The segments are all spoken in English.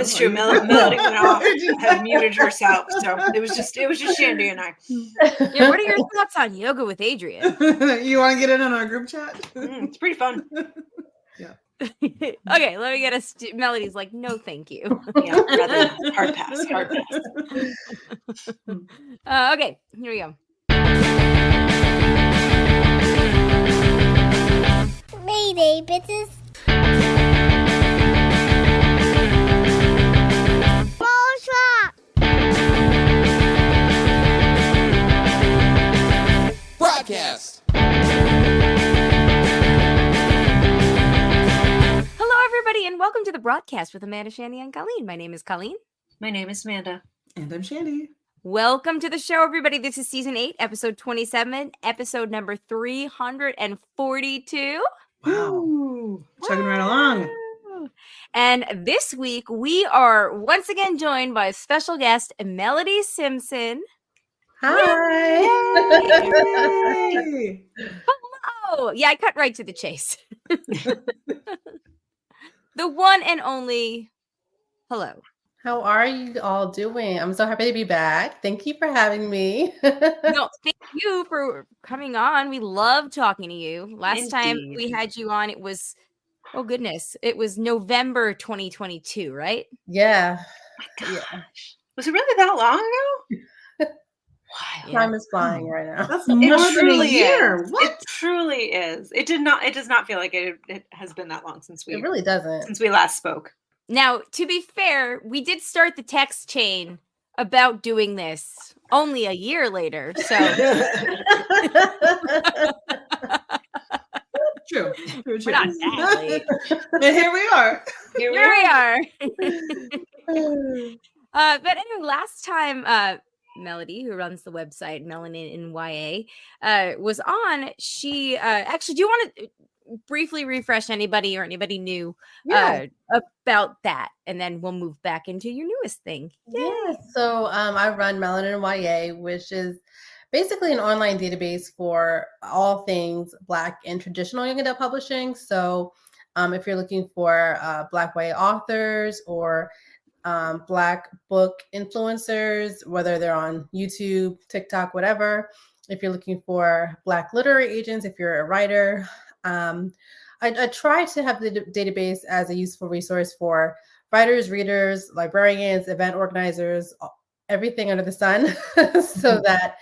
That's true. Melody went off, had muted herself, so it was just Shandy and I. Yeah, what are your thoughts on yoga with Adrian? You want to get in on our group chat? It's pretty fun. Yeah. Okay, let me get us. Melody's like, no, thank you. Yeah, rather hard pass. Okay, here we go. Mayday, bitches. Broadcast. Hello, everybody, and welcome to the broadcast with Amanda, Shandy, and Colleen. My name is Colleen. My name is Amanda. And I'm Shandy. Welcome to the show, everybody. This is season 8, episode 27, episode number 342. Wow. Chugging right along. And this week, we are once again joined by special guest, Melody Simpson. Hi. Yay. Hello. Yeah, I cut right to the chase. The one and only hello. How are you all doing? I'm so happy to be back. Thank you for having me. No, thank you for coming on. We love talking to you. Last time we had you on, it was, oh goodness, it was November 2022, right? Yeah. Oh my gosh. Was it really that long ago? Time is flying right now. That's more than a year. What? It truly is. It does not feel like it has been that long since It really doesn't. Since we last spoke. Now, to be fair, we did start the text chain about doing this only a year later. So True. We're not that late. And here we are. Here we are. But anyway, last time Melody, who runs the website Melanin YA, was on, she actually, do you want to briefly refresh anybody new about that, and then we'll move back into your newest thing? Yeah. So I run Melanin YA, which is basically an online database for all things Black and traditional young adult publishing. So if you're looking for Black YA authors or Black book influencers, whether they're on YouTube, TikTok, whatever. If you're looking for Black literary agents, if you're a writer, I try to have the database as a useful resource for writers, readers, librarians, event organizers, everything under the sun, so that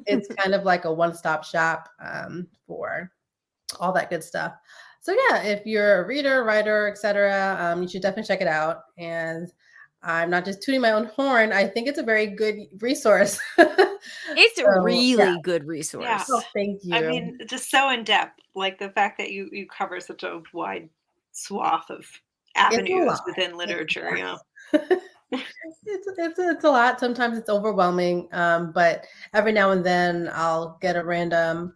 it's kind of like a one-stop shop for all that good stuff. So yeah, if you're a reader, writer, etc., you should definitely check it out. And I'm not just tooting my own horn. I think it's a very good resource. It's a really good resource. Yeah. Oh, thank you. I mean, just so in depth, like the fact that you cover such a wide swath of avenues within literature. Yeah. It's a lot. Sometimes it's overwhelming, but every now and then I'll get a random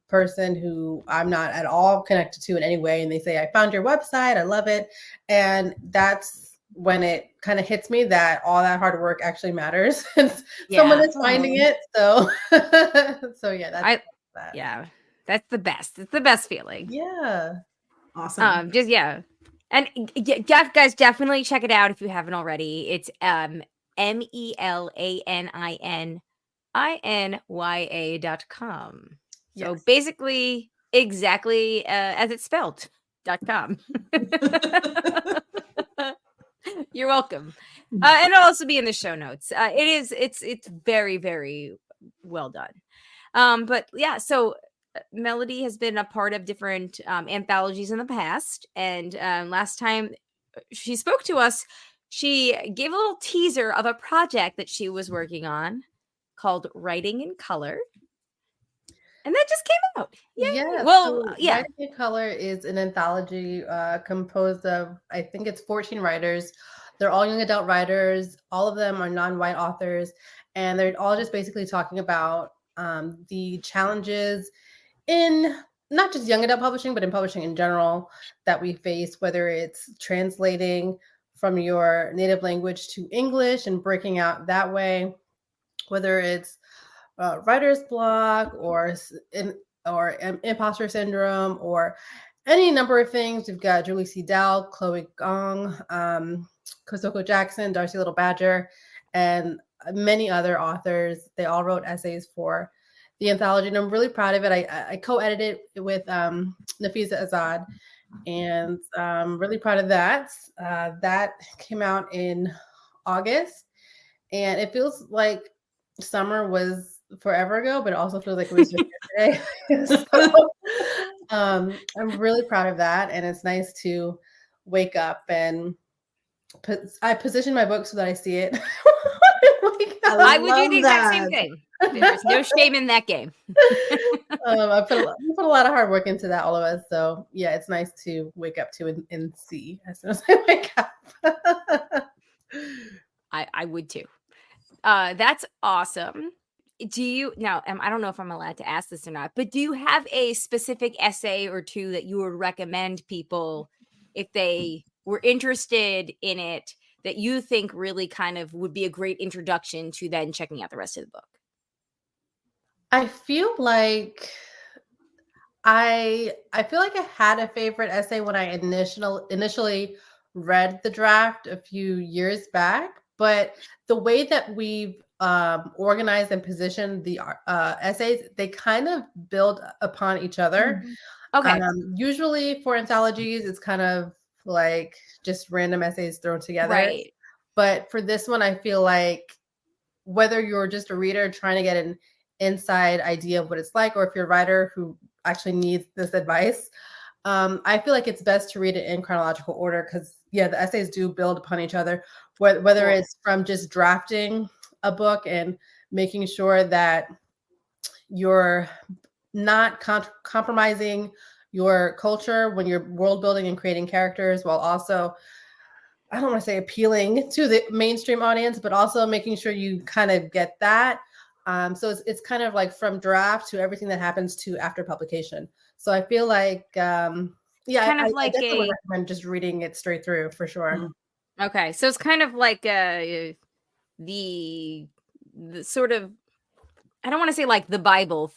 person who I'm not at all connected to in any way, and they say, "I found your website. I love it," and that's when it kind of hits me that all that hard work actually matters. Someone is finding it. So yeah, that's that. Yeah, that's the best. It's the best feeling. Yeah. Awesome. And guys, definitely check it out if you haven't already. It's MELANININYA.com. So basically exactly as it's spelled, .com. You're welcome. And it'll also be in the show notes. It's very, very well done. But yeah, so Melody has been a part of different anthologies in the past. And last time she spoke to us, she gave a little teaser of a project that she was working on called Writing in Color. And that just came out. Yeah. Well, so Writing in Color is an anthology composed of, I think it's 14 writers. They're all young adult writers. All of them are non-white authors. And they're all just basically talking about the challenges in not just young adult publishing, but in publishing in general that we face, whether it's translating from your native language to English and breaking out that way, whether it's writer's block or imposter syndrome or any number of things. We've got Julie C. Dow, Chloe Gong, Kosoko Jackson, Darcy Little Badger, and many other authors. They all wrote essays for the anthology, and I'm really proud of it. I co-edited it with Nafisa Azad, and I'm really proud of that. That came out in August, and it feels like summer was forever ago, but it also feels like it was just yesterday. So, I'm really proud of that, and it's nice to wake up and I position my book so that I see it. I would do the exact same thing. There's no shame in that game. I put a lot of hard work into that, all of us. So yeah, it's nice to wake up to and see as soon as I wake up. I would too. That's awesome. Do you now? I don't know if I'm allowed to ask this or not, but do you have a specific essay or two that you would recommend people if they were interested in it that you think really kind of would be a great introduction to then checking out the rest of the book? I feel like I had a favorite essay when I initially read the draft a few years back, but the way that we've organized and positioned the essays, they kind of build upon each other. Okay. Usually for anthologies, it's kind of like just random essays thrown together. Right. But for this one, I feel like whether you're just a reader trying to get an inside idea of what it's like, or if you're a writer who actually needs this advice, I feel like it's best to read it in chronological order because, yeah, the essays do build upon each other, whether it's from just drafting a book and making sure that you're not compromising your culture when you're world building and creating characters, while also, I don't want to say appealing to the mainstream audience, but also making sure you kind of get that. So it's kind of like from draft to everything that happens to after publication. So I feel like, I definitely would recommend just reading it straight through for sure. Okay, so it's kind of like the sort of, I don't want to say like the Bible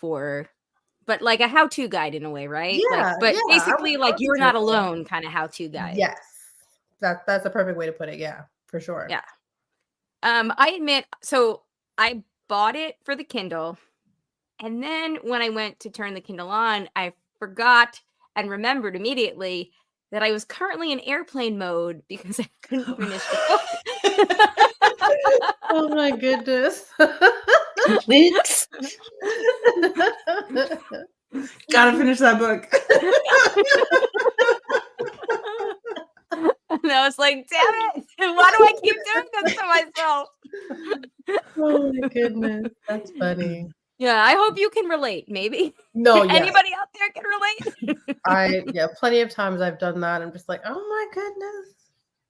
but like a how-to guide in a way, right? Yeah, basically like you're not alone kind of how-to guide. Yes, that's a perfect way to put it. Yeah, for sure. Yeah. I admit, so I bought it for the Kindle, and then when I went to turn the Kindle on, I forgot and remembered immediately that I was currently in airplane mode because I couldn't finish the book. Oh my goodness. Oops. Gotta finish that book. And I was like, damn it, why do I keep doing this to myself? Oh my goodness, that's funny. Yeah, I hope you can relate, maybe. No, yes. Anybody out there can relate? Plenty of times I've done that. I'm just like, oh my goodness.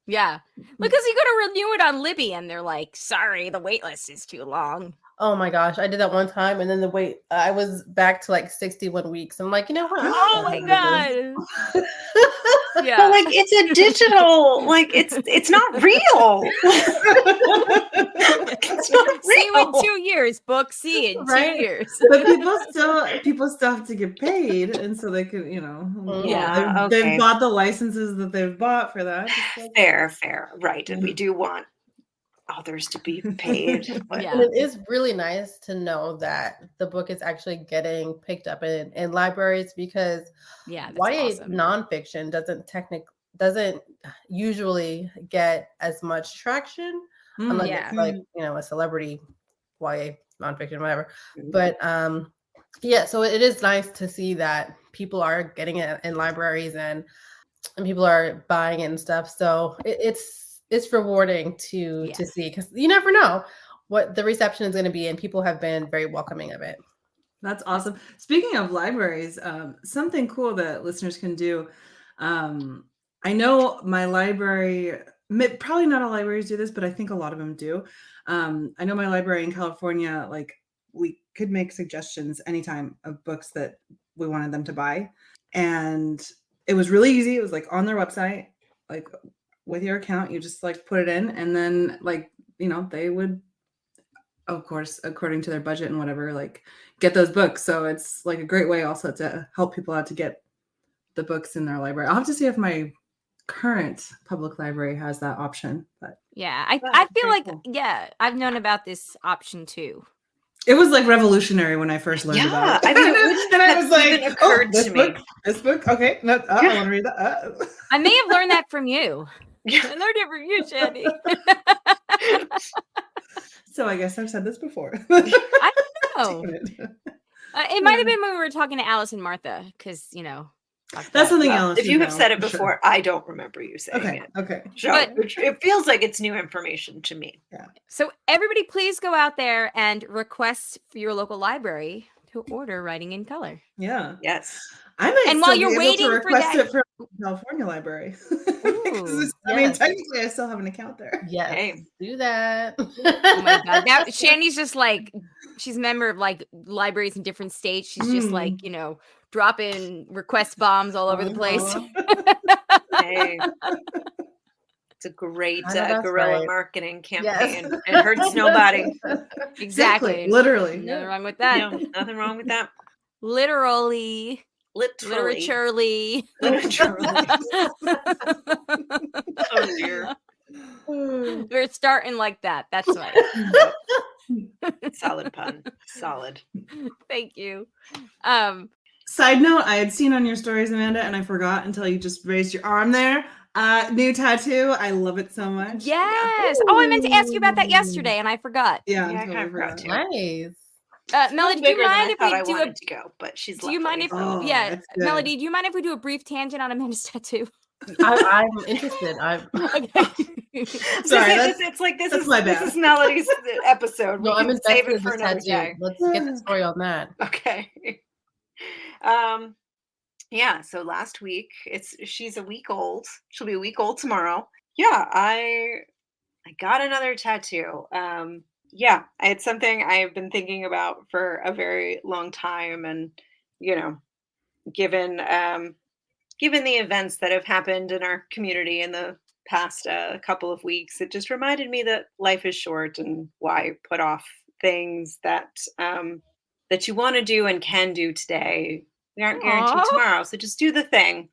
Yeah, because you go to renew it on Libby and they're like, sorry, the wait list is too long. Oh my gosh, I did that one time, and then I was back to like 61 weeks. I'm like, you know what? Oh my god. Yeah, but like it's a digital, like it's not real. It's not real. See you in 2 years, book C in 2 years. But people still have to get paid, and so they can, they've bought the licenses that they've bought for that. Fair, right? And we do want authors to be paid. And it is really nice to know that the book is actually getting picked up in libraries, because YA awesome. Nonfiction doesn't usually get as much traction unless it's like, a celebrity YA nonfiction, whatever. But so it is nice to see that people are getting it in libraries and people are buying it and stuff. So it's rewarding to see, because you never know what the reception is going to be, and people have been very welcoming of it. That's awesome. Speaking of libraries, something cool that listeners can do. I know my library, probably not all libraries do this, but I think a lot of them do. I know my library in California, like we could make suggestions anytime of books that we wanted them to buy. And it was really easy. It was like on their website, like with your account, you just like put it in, and then like, they would, of course, according to their budget and whatever, like get those books. So it's like a great way also to help people out to get the books in their library. I'll have to see if my current public library has that option, but Yeah, I Wow, feel very like cool. I've known about this option too. it was like revolutionary when I first learned about it. Yeah, I mean, it wouldn't and I have was like, even occurred this to me. book, this book, okay, no, I Yeah. want to read that. I may have learned that from you. Yeah. I learned it from you, Shandy. So I guess I've said this before. I don't know. Damn it. It might have been when we were talking to Alice and Martha, because fuck That's that. something Well, else. if you have said it before, I don't remember you saying Okay, it. okay. So But- it feels like it's new information to me. So everybody, please go out there and request for your local library to order Writing in Color. Yeah. Yes. I might And while still you're be able waiting to for request that- it from California Library. Because Ooh, I mean, yes. technically, I still have an account there. Yes, Hey. do that. Oh my god, that Shandy's just like she's a member of like libraries in different states. She's just like dropping request bombs all over the place. Uh-huh. Hey. It's a great I know that's guerrilla right. marketing Yes. campaign. It hurts nobody. Exactly. Literally. Nothing wrong with that. No, nothing wrong with that. Literally, Literally. literaturely. Oh dear. We're starting like that. That's right. Solid pun. Solid. Thank you. Side note, I had seen on your stories, Amanda, and I forgot until you just raised your arm there. New tattoo. I love it so much. Yes. Oh, I meant to ask you about that yesterday, and I forgot. Yeah, Yeah, I totally kinda forgot forgot. too. Nice. Melody, do you mind if I we do a? wanted to go, but she's Do you mind lovely. if? Yeah, that's good. Melody, do you mind if we do a brief tangent on Amanda's tattoo? I'm interested. Okay. Sorry, It's like this that's is my this bad. is Melody's episode. No, We I'm can save invested it in for this another tattoo. day. Let's get the story on that. Okay. Yeah, so last week she's a week old. She'll be a week old tomorrow. Yeah, I got another tattoo. Yeah, it's something I've been thinking about for a very long time, and given given the events that have happened in our community in the past couple of weeks, it just reminded me that life is short and why put off things that that you want to do and can do today. They aren't guaranteed Aw. tomorrow, so just do the thing. Love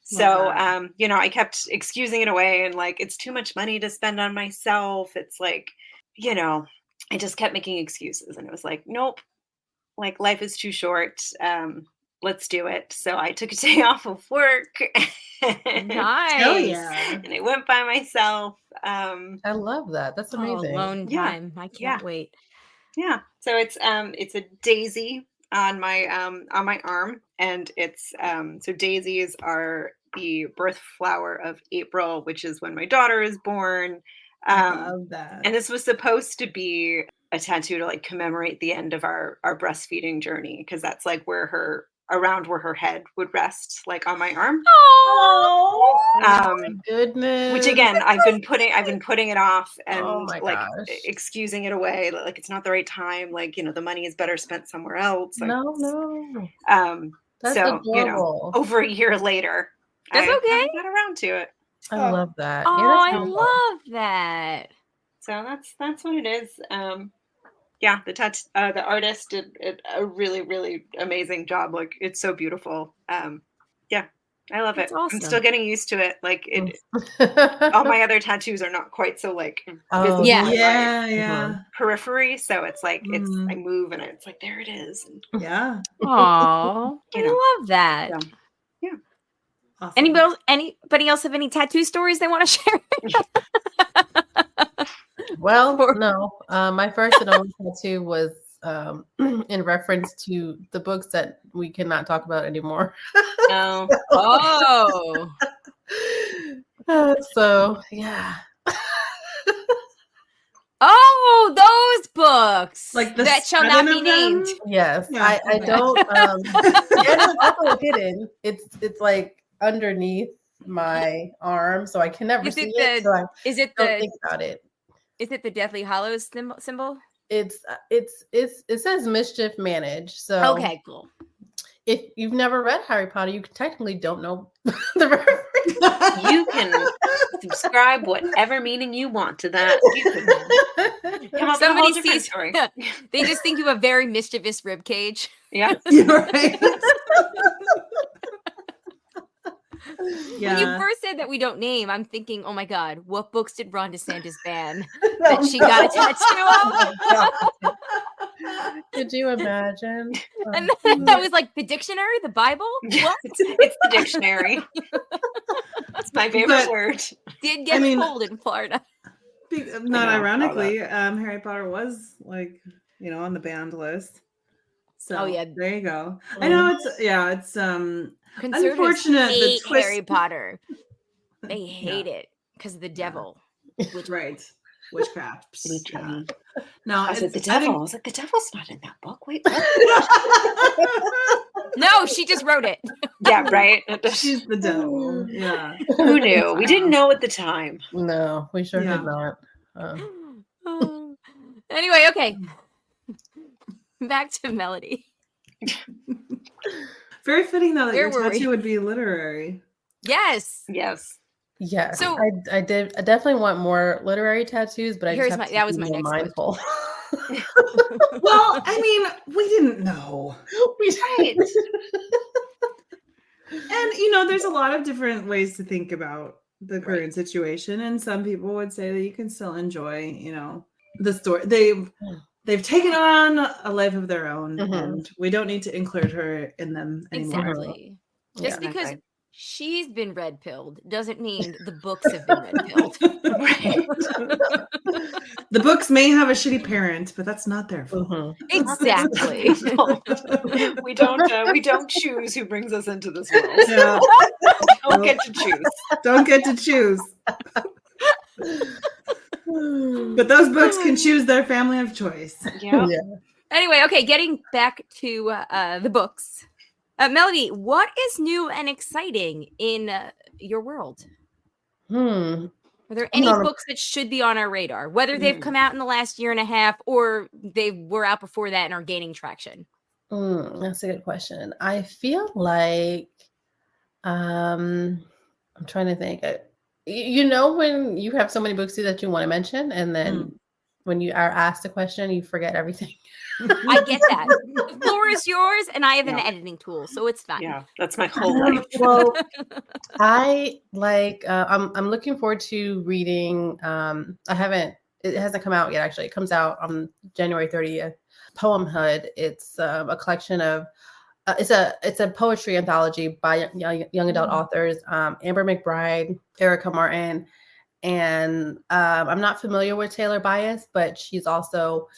So, that. I kept excusing it away and like, it's too much money to spend on myself. It's like, I just kept making excuses, and it was like, nope, like life is too short. Let's do it. So I took a day off of work Nice. Hell yeah. and I went by myself. I love that. That's Oh, amazing. alone Yeah. time. I can't Yeah. wait. Yeah. So it's a daisy on my arm, and it's so daisies are the birth flower of April, which is when my daughter is born. Love that. And this was supposed to be a tattoo to like commemorate the end of our breastfeeding journey, because that's like around where her head would rest, like on my arm. Oh. Oh my goodness. Which again, I've been putting it off and Oh my like gosh. excusing it away, like it's not the right time, like the money is better spent somewhere else. Like, No. That's so adorable. over a year later, That's I okay. finally got around to it. I love that. Oh, Yeah, that's I beautiful. love that. So that's what it is. Yeah, the artist did a really, really amazing job. Like, it's so beautiful. Yeah, I love That's it. I'm awesome. still getting used to it. Like Oh all my other tattoos are not quite so like Oh, visible Yeah. in my Yeah, yeah, periphery. So it's like Mhm. I move and it's like there it is. And, yeah. Oh, You I know, love that. so, Awesome. Anybody else have any tattoo stories they want to share? Well, Or- no. My first and only tattoo was in reference to the books that we cannot talk about anymore. no. Oh, So yeah. oh, those books Like the that shall not seven be of them? named. Yes. Yeah, I okay. don't and it's also hidden. It's like underneath my arm, so I can never Is see it it. So I Is it don't the think about it. Deathly Hallows symbol? It says mischief managed. So Okay, cool. if you've never read Harry Potter, you technically don't know the reference. You can subscribe whatever meaning you want to that. You can come up with a whole Somebody different sees story. they just think you have a very mischievous rib cage. Yeah. You're right. When you Yeah. first said that we don't name, I'm thinking, oh my God, what books did Ron DeSantis ban that she got a tattoo of? Could you imagine? And then that was like the dictionary, the Bible. Yeah, What? it's the dictionary. It's my favorite But- word. Did get I mean- cold in Florida. Not I know, ironically, Harry Potter was like, on the banned list. So Oh, yeah. there you go. I know it's Conservatives unfortunate the hate twist. Harry Potter. They Yeah. hate it because of the devil. Which Right. Witchcraft. Yeah. Mhm. No, I said the it's- I devil. I think- was like, the devil's not in that book. Wait, what? no, she just wrote it. Yeah, right. She's the devil. Yeah. Who knew? We didn't know at the time. No, we sure Yeah. did not. Anyway, okay. Back to Melody. Very fitting though that Where your were we? tattoo would be literary. Yes. Yes. Yeah. So- I definitely want more literary tattoos, but I Here's just have my- to that was be my more next mindful. Well, I mean, we didn't know. Right. And there's a lot of different ways to think about the current situation, and some people would say that you can still enjoy, the story. They've taken on a life of their own, Mhm. and we don't need to include her in them anymore. Exactly. Just Yeah. because Okay. she's been red pilled doesn't mean the books have been red pilled. Right. The books may have a shitty parent, but that's not their fault. Mhm. Exactly. We don't choose who brings us into this world. Yeah, We don't get to choose. don't get to choose. But those books can choose their family of choice. Yeah. Anyway, okay, getting back to the books. Melody, what is new and exciting in your world? Hmm. Are there any No. books that should be on our radar, whether they've come out in the last year and a half or they were out before that and are gaining traction? That's a good question. I feel like I'm trying to think. When you have so many books that you want to mention, and then when you are asked a question, you forget everything. I get that. The floor is yours, and I have an Yeah. editing tool, so it's fine. Yeah. That's my whole life. Well, I like. I'm looking forward to reading. It hasn't come out yet. Actually, it comes out on January 30th. Poemhood. It's a collection of. It's a poetry anthology by young adult authors. Amber McBride, Erica Martin, and I'm not familiar with Taylor Bias, but she's also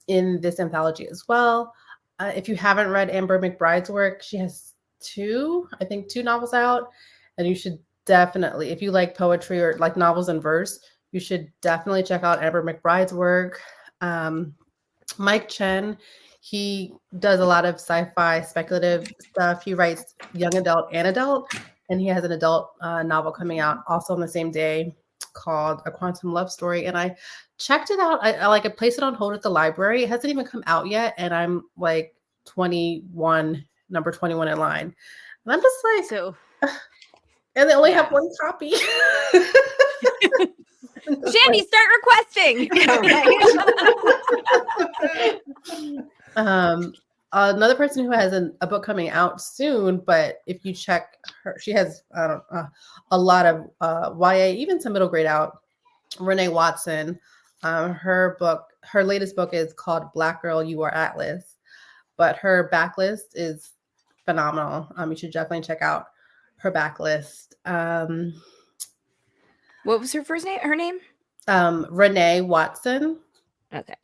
in this anthology as well. If you haven't read Amber McBride's work, she has two novels out, and you should definitely, if you like poetry or like novels in verse, you should definitely check out Amber McBride's work. Mike Chen, he does a lot of sci-fi speculative stuff. He writes young adult and adult, and he has an adult novel coming out also on the same day called A Quantum Love Story. And I checked it out. I placed it on hold at the library. It hasn't even come out yet, and I'm like number 21 in line. And I'm just like, So, and they only have one copy. Shandy, start requesting. Another person who has a book coming out soon, but if you check her, she has a lot of YA, even some middle grade out. Renee Watson, her latest book is called Black Girl, You Are Atlas, but her backlist is phenomenal. You should definitely check out her backlist. What was her first name? Her name? Renee Watson. Okay.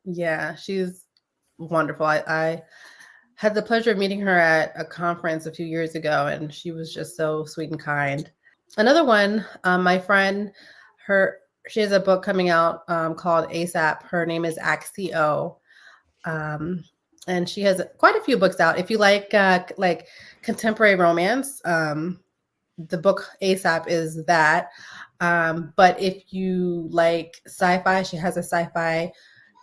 Yeah, she's wonderful. I had the pleasure of meeting her at a conference a few years ago, and she was just so sweet and kind. Another one, my friend, she has a book coming out called ASAP. Her name is Axio, and she has quite a few books out. If you like contemporary romance, the book ASAP is that. But if you like sci-fi, she has a sci-fi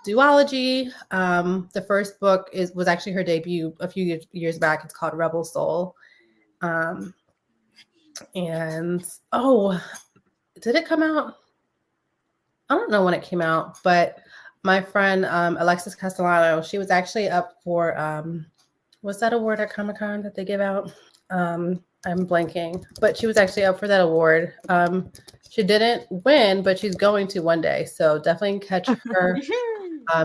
duology. The first book was actually her debut a few years back. It's called Rebel Soul. And did it come out? I don't know when it came out, but my friend Alexis Castellano, she was actually up for what's that award at Comic-Con that they give out? I'm blanking, but she was actually up for that award. She didn't win, but she's going to one day. So definitely catch her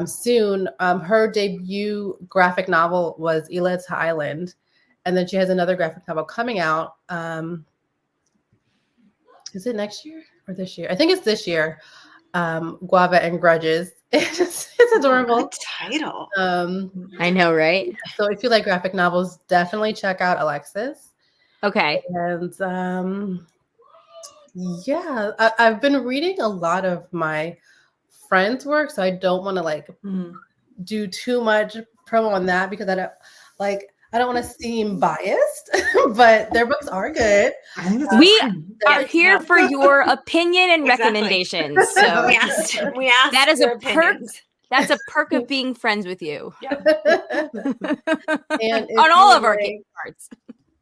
soon. Her debut graphic novel was Elad's Island. And then she has another graphic novel coming out. Is it next year or this year? I think it's this year. Guava and Grudges. It's adorable. Good title. I know, right? So if you like graphic novels, definitely check out Alexis. Okay. And yeah, I've been reading a lot of my friends' work, so I don't want to like do too much promo on that because I don't want to seem biased, but their books are good. We are here for your opinion and recommendations. So we asked that is your a perk. opinions. That's a perk of being friends with you. And On all of our game cards.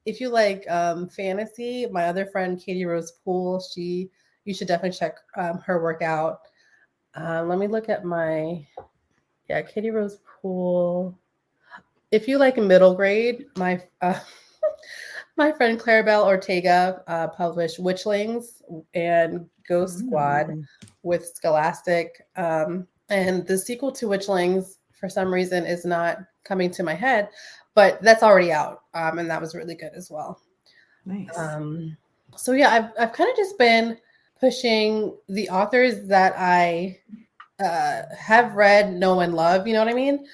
If you like fantasy, my other friend Katie Rose Poole, you should definitely check her work out. Let me look at Katie Rose Poole. If you like middle grade, my my friend Clarabelle Ortega published Witchlings and Ghost Squad with Scholastic. And the sequel to Witchlings, for some reason, is not coming to my head, but that's already out. And that was really good as well. Nice. So yeah, I've kind of just been pushing the authors that I have read, know, and love. You know what I mean?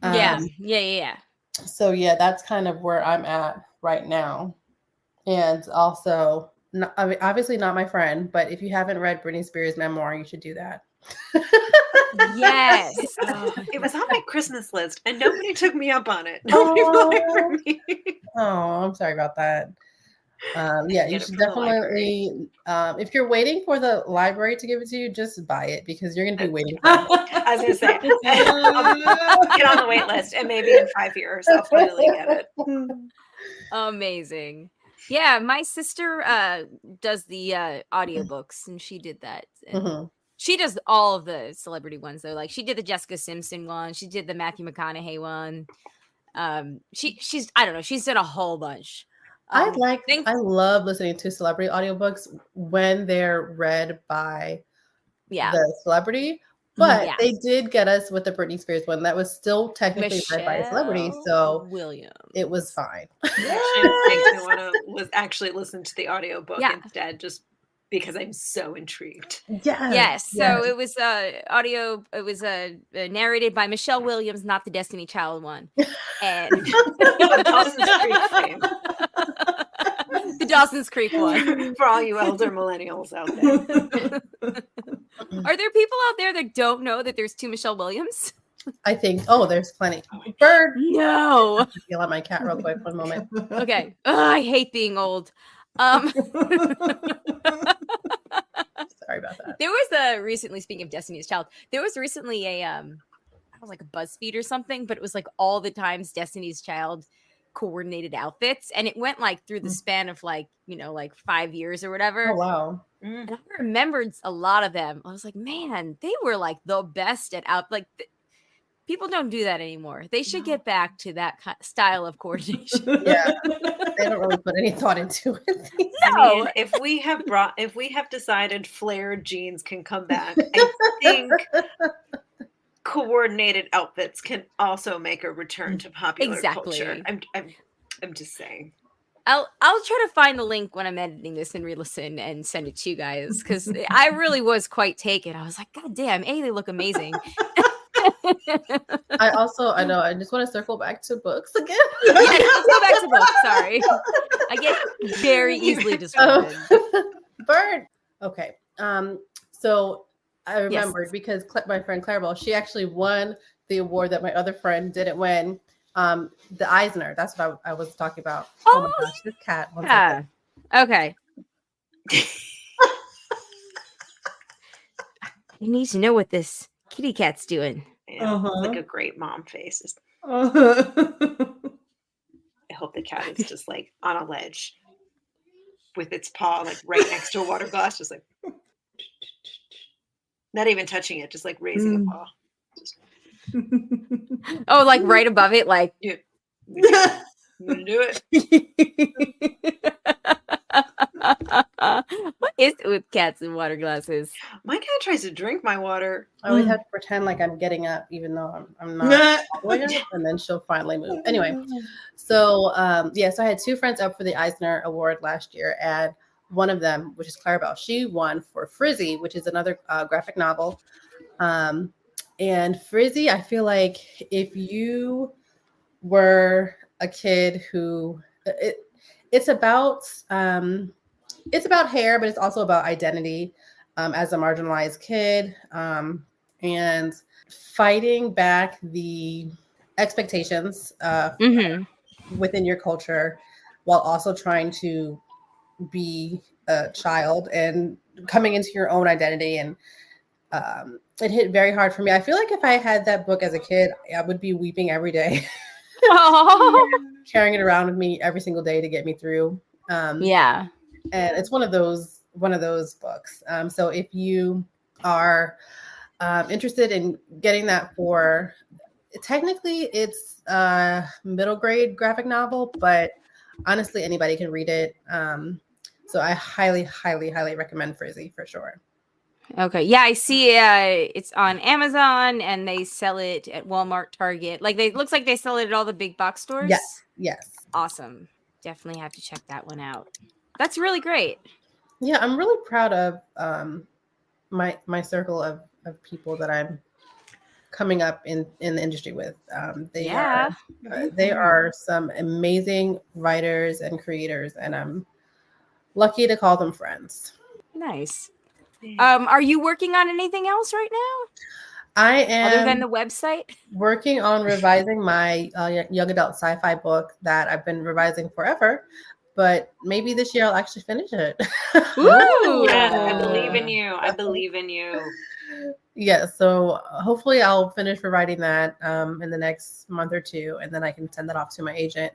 Yeah. So yeah, that's kind of where I'm at right now. And also, obviously not my friend, but if you haven't read Britney Spears' memoir, you should do that. Yes. It was on my Christmas list and nobody took me up on it. Nobody bought it for me. Oh, I'm sorry about that. Yeah, you should definitely, if you're waiting for the library to give it to you, just buy it because you're going to be waiting for it. I was going to say, I'll get on the wait list and maybe in 5 years I'll finally get it. Amazing. Yeah, my sister does the audiobooks and she did that. And she does all of the celebrity ones though. Like she did the Jessica Simpson one, she did the Matthew McConaughey one. She's I don't know, she's done a whole bunch. I love listening to celebrity audiobooks when they're read by the celebrity. But they did get us with the Britney Spears one that was still technically read by a celebrity, so Williams. It was fine. Makes me want to actually listen to the audiobook instead, just because I'm so intrigued. Yes. So it was audio. It was narrated by Michelle Williams, not the Destiny Child one, and the Dawson's Creek fame. The Dawson's Creek one for all you elder millennials out there. Are there people out there that don't know that there's two Michelle Williams? I think. Oh, there's plenty. Bird. No. Yell at my cat real quick. One moment. Okay. I hate being old. Sorry about that. There was recently, speaking of Destiny's Child, there was recently a like a BuzzFeed or something, but it was like all the times Destiny's Child coordinated outfits, and it went like through the span of like 5 years or whatever. Oh wow. And I remembered a lot of them. I was like, man, they were like the best at people don't do that anymore. They should get back to that style of coordination. Yeah, they don't really put any thought into it. No, I mean, if we have decided flared jeans can come back, I think coordinated outfits can also make a return to popular culture. I'm just saying. I'll try to find the link when I'm editing this and re-listen and send it to you guys because I really was quite taken. I was like, God damn, they look amazing. I just want to circle back to books again. Yeah, let's go back to books. Sorry. I get very easily distracted. Bird. Okay. So I remembered because my friend Clarabelle, she actually won the award that my other friend didn't win. The Eisner. That's what I was talking about. Oh my gosh, this cat. Yeah. Okay. You need to know what this kitty cat's doing. Yeah, it's like a great mom face. I hope the cat is just like on a ledge with its paw like right next to a water glass, just like not even touching it, just like raising a paw. Oh, like right above it, like I'm gonna do it. What is it with cats and water glasses? My cat tries to drink my water. I always have to pretend like I'm getting up, even though I'm not all the way up, and then she'll finally move. Anyway, so so I had two friends up for the Eisner Award last year, and one of them, which is Clarabelle, she won for Frizzy, which is another graphic novel. And Frizzy, I feel like if you were a kid who it's about hair, but it's also about identity as a marginalized kid and fighting back the expectations within your culture while also trying to be a child and coming into your own identity. And it hit very hard for me. I feel like if I had that book as a kid, I would be weeping every day. Carrying it around with me every single day to get me through. Yeah. And it's one of those books. So if you are interested in getting that for, technically it's a middle grade graphic novel, but honestly anybody can read it. So I highly, highly, highly recommend Frizzy for sure. Okay. Yeah, I see it's on Amazon and they sell it at Walmart, Target. Like it looks like they sell it at all the big box stores. Yes. Awesome. Definitely have to check that one out. That's really great. Yeah, I'm really proud of my circle of people that I'm coming up in the industry with. They are some amazing writers and creators, and I'm lucky to call them friends. Nice. Are you working on anything else right now? I am, other than the website, working on revising my young adult sci-fi book that I've been revising forever, but maybe this year I'll actually finish it. Ooh, Yes, I believe in you. I believe in you. Yeah, so hopefully I'll finish rewriting that in the next month or two, and then I can send that off to my agent,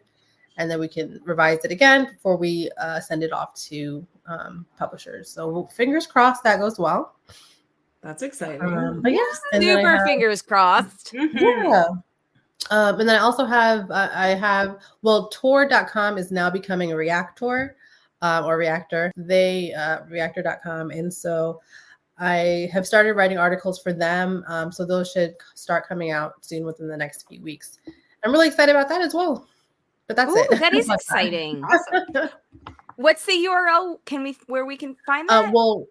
and then we can revise it again before we send it off to publishers. So fingers crossed that goes well. That's exciting. But yeah, super fingers crossed. Yeah. And then I also have, Tor.com is now becoming a Reactor or Reactor. Reactor.com. And so I have started writing articles for them. So those should start coming out soon within the next few weeks. I'm really excited about that as well. But that's it. That is exciting. Awesome. What's the URL? Where we can find that? Well,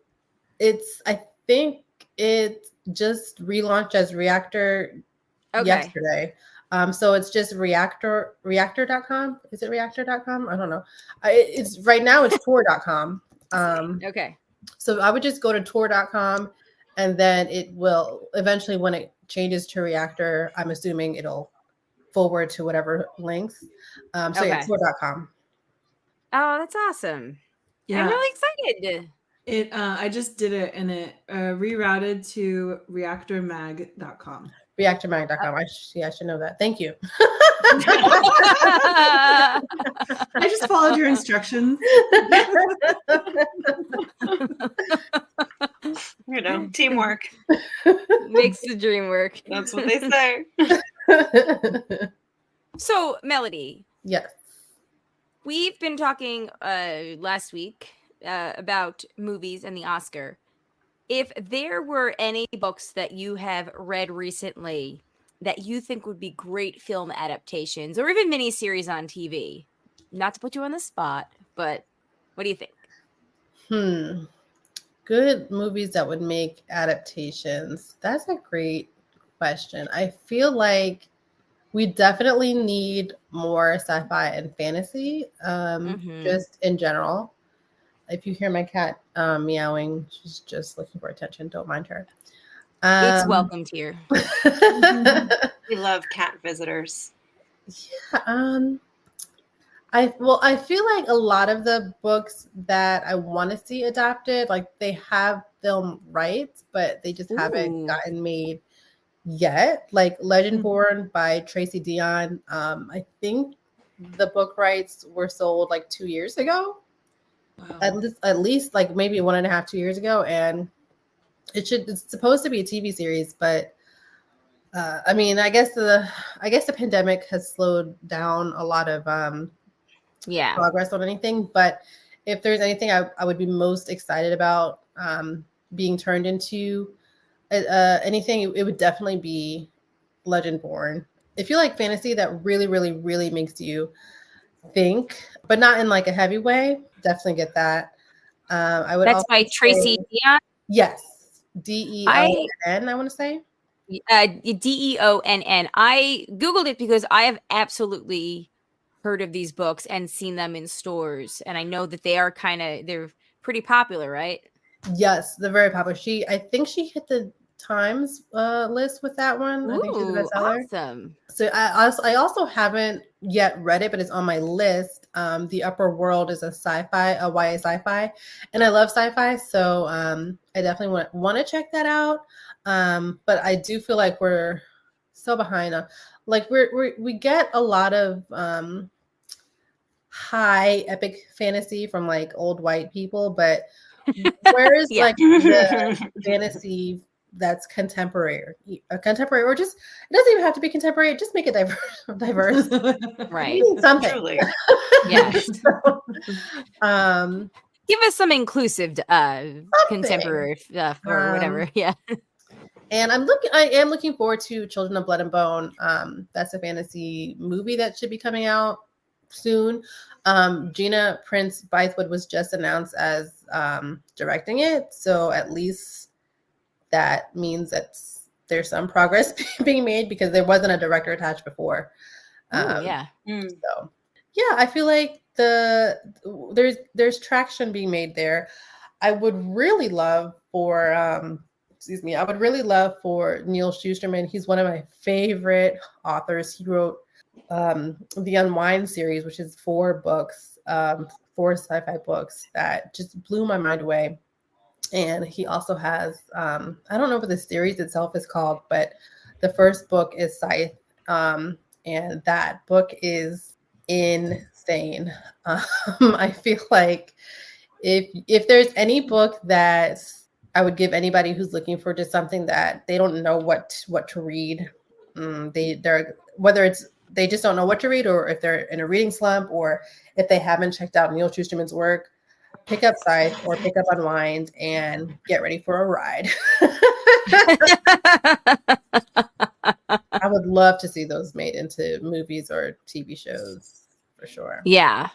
I think it just relaunched as Reactor yesterday. So it's just reactor.com. Is it reactor.com? I don't know. It's right now it's tor.com. Okay. So I would just go to tor.com, and then it will eventually, when it changes to Reactor, I'm assuming it'll forward to whatever links. So yeah, tor.com. Oh, that's awesome. Yeah. I'm really excited. I just did it, and it rerouted to reactormag.com. Reactormag.com. I should know that. Thank you. I just followed your instructions. Teamwork makes the dream work. That's what they say. So, Melody. Yes. We've been talking last week about movies and the Oscar. If there were any books that you have read recently that you think would be great film adaptations or even miniseries on TV, not to put you on the spot, but what do you think? Good movies that would make adaptations. That's a great question. I feel like we definitely need more sci-fi and fantasy, just in general. If you hear my cat meowing, she's just looking for attention. Don't mind her. It's welcomed here. We love cat visitors. Yeah. I feel like a lot of the books that I want to see adapted, like they have film rights, but they just haven't gotten made yet. Like Legendborn by Tracy Deonn. I think the book rights were sold like 2 years ago. Wow. At least like maybe 1.5, 2 years ago, and it's supposed to be a TV series, but I mean, I guess the pandemic has slowed down a lot of progress on anything, but if there's anything I would be most excited about being turned into anything, it would definitely be Legendborn. If you like fantasy that really, really, really makes you think, but not in like a heavy way, definitely get that. I would That's also by Tracy say, Dion. yes, Deonn. I want to say. Deonn. I Googled it because I have absolutely heard of these books and seen them in stores. And I know that they're pretty popular, right? Yes, they're very popular. I think she hit the Times list with that one. I think she's a Ooh, bestseller. awesome. So I also haven't yet read it, but it's on my list. The Upper World is a YA sci-fi, and I love sci-fi, so I definitely want to check that out. But I do feel like we're so behind. Like we get a lot of high epic fantasy from like old white people, but where is Yeah. like the fantasy that's contemporary, or just it doesn't even have to be contemporary. Just make it diverse. Right. We need something. Truly. Yes. um, Give us some inclusive contemporary stuff or whatever. Yeah. and I am looking forward to Children of Blood and Bone. That's a fantasy movie that should be coming out soon. Gina Prince Bythewood was just announced as directing it, so at least that means that there's some progress being made, because there wasn't a director attached before. Yeah. So yeah, I feel like there's traction being made there. I would really love for I would really love for Neil Shusterman. He's one of my favorite authors. He wrote the Unwind series, which is 4 books, 4 sci-fi books that just blew my mind away. And he also has I don't know what the series itself is called, but the first book is Scythe, and that book is insane. I feel like if there's any book that I would give anybody who's looking for just something that they don't know what to read, whether it's they just don't know what to read, or if they're in a reading slump, or if they haven't checked out Neil Shusterman's work, pick up Scythe or pick up Unwind and get ready for a ride. I would love to see those made into movies or TV shows for sure. Yeah.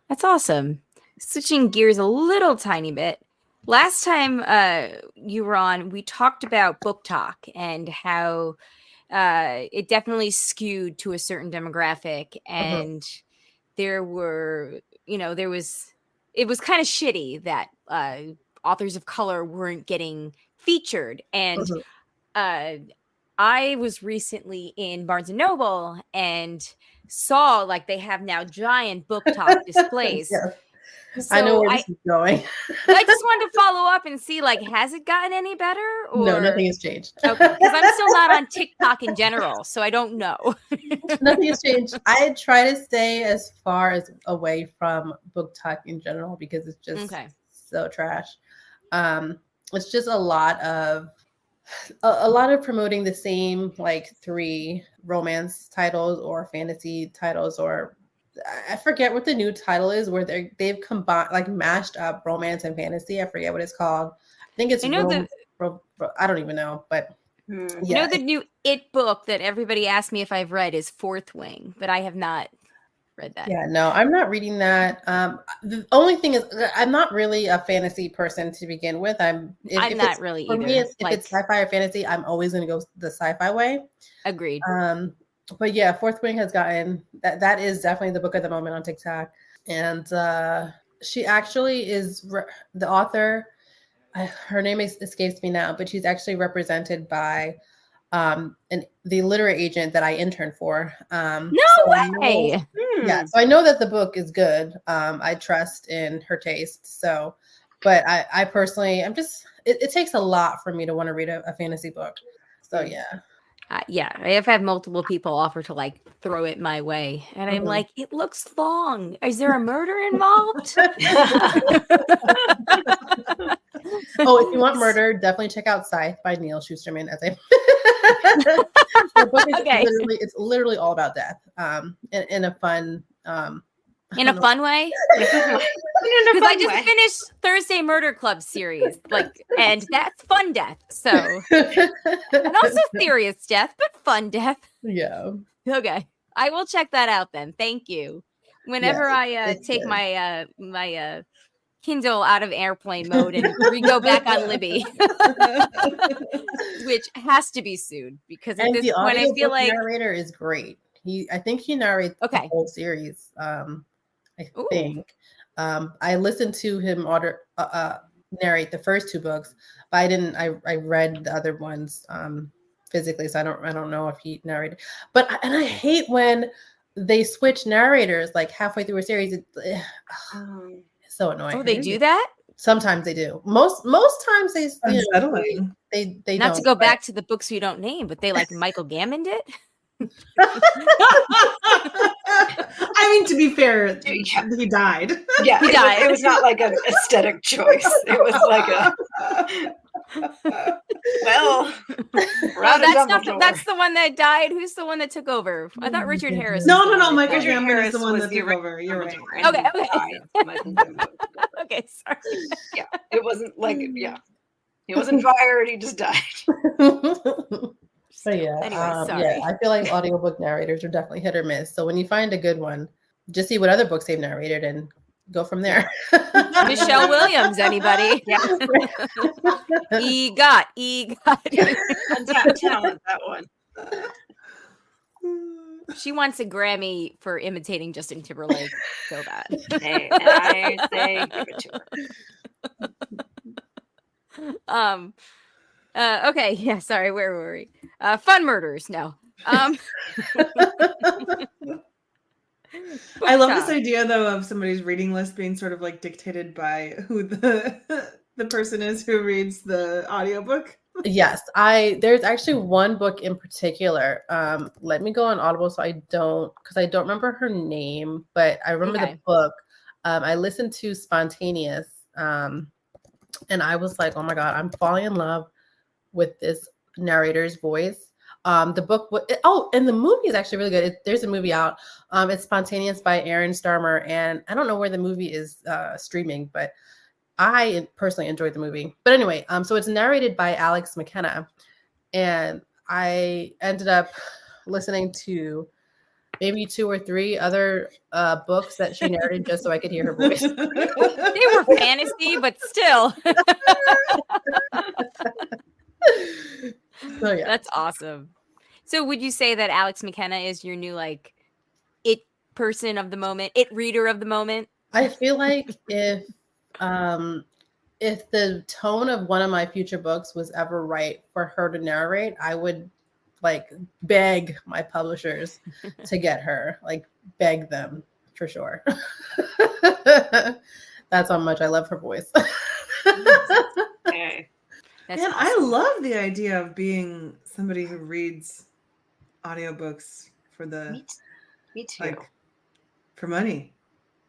That's awesome. Switching gears a little tiny bit. Last time you were on, we talked about Book Talk and how it definitely skewed to a certain demographic, and it was kind of shitty that authors of color weren't getting featured. And I was recently in Barnes and Noble and saw like they have now giant Book Talk displays. Yes. So I know where this is going. I just wanted to follow up and see, like, has it gotten any better? Or... No, nothing has changed. Okay, because I'm still not on TikTok in general, so I don't know. Nothing has changed. I try to stay as far as away from Book Talk in general, because it's just so trash. It's just a lot of promoting the same like 3 romance titles or fantasy titles, or I forget what the new title is, where they've combined, like, mashed up romance and fantasy. I forget what it's called. I think it's I don't even know, but you know, the new It book that everybody asked me if I've read is Fourth Wing, but I have not read that. Yeah, no, I'm not reading that. The only thing is, I'm not really a fantasy person to begin with. I'm not really for either. Me, if it's sci-fi or fantasy, I'm always going to go the sci-fi way. Agreed. But yeah, Fourth Wing has gotten that is definitely the book of the moment on TikTok, and she actually is the author. Her name escapes me now, but she's actually represented by the literary agent that I interned for. No way. Yeah, so I know that the book is good. I trust in her taste. So, but I personally, it takes a lot for me to want to read a fantasy book. So yeah. Yeah, I have had multiple people offer to like throw it my way, and I'm like, it looks long. Is there a murder involved? Oh, if you want murder, definitely check out Scythe by Neil Shusterman. The book is it's literally all about death, in a fun In a fun way? In a Because I fun just way. finished Thursday Murder Club series, and that's fun death. So, and also serious death, but fun death. Yeah. Okay, I will check that out then. Thank you. Whenever I it's take good. my Kindle out of airplane mode and go back on Libby, which has to be soon because at And this the point I feel audiobook like narrator is great. I think he narrates the Okay. whole series. I Ooh. think. I listened to him narrate the first 2 books, but I didn't. I read the other ones physically, so I don't know if he narrated. But I hate when they switch narrators like halfway through a series. It's so annoying. Oh, they do that? Sometimes they do. Most times they Unsettling. they Not don't. to go back to the books we don't name, but they like Michael Gammond it. I mean, to be fair, Yeah. he died. Yeah, He died. it was not like an aesthetic choice. It was like well, That's the one that died. Who's the one that took over? I thought Richard Harris. No, was the no, no. one that Michael died. Richard Gambon is Harris the one was that the took over. You're right. Okay, okay. Michael Gambon. Okay, sorry. Yeah, it wasn't like he wasn't fired. He just died. But yeah, Anyway, sorry. yeah, I feel like audiobook narrators are definitely hit or miss. So when you find a good one, just see what other books they've narrated and go from there. Michelle Williams, anybody? Yeah, EGOT. untapped talent. That one. She wants a Grammy for imitating Justin Timberlake so bad. Hey, and I say give it to her. Okay, yeah, sorry, where were we? Fun murders, no. I love this idea though of somebody's reading list being sort of like dictated by who the person is who reads the audiobook. Yes, there's actually one book in particular. Let me go on Audible because I don't remember her name, but I remember the book. I listened to Spontaneous, and I was like, oh my God, I'm falling in love with this narrator's voice. The book, and the movie is actually really good. There's a movie out. It's Spontaneous by Aaron Starmer, and I don't know where the movie is streaming, but I personally enjoyed the movie. But anyway, so it's narrated by Alex McKenna, and I ended up listening to maybe 2 or 3 other books that she narrated just so I could hear her voice. They were fantasy, but still. So yeah, that's awesome. So would you say that Alex McKenna is your new like it person of the moment, it reader of the moment? I feel like if the tone of one of my future books was ever right for her to narrate, I would like beg my publishers to get her, like beg them for sure. That's how much I love her voice. Okay. That's Man, awesome. I love the idea of being somebody who reads audiobooks for the Me too. like for money.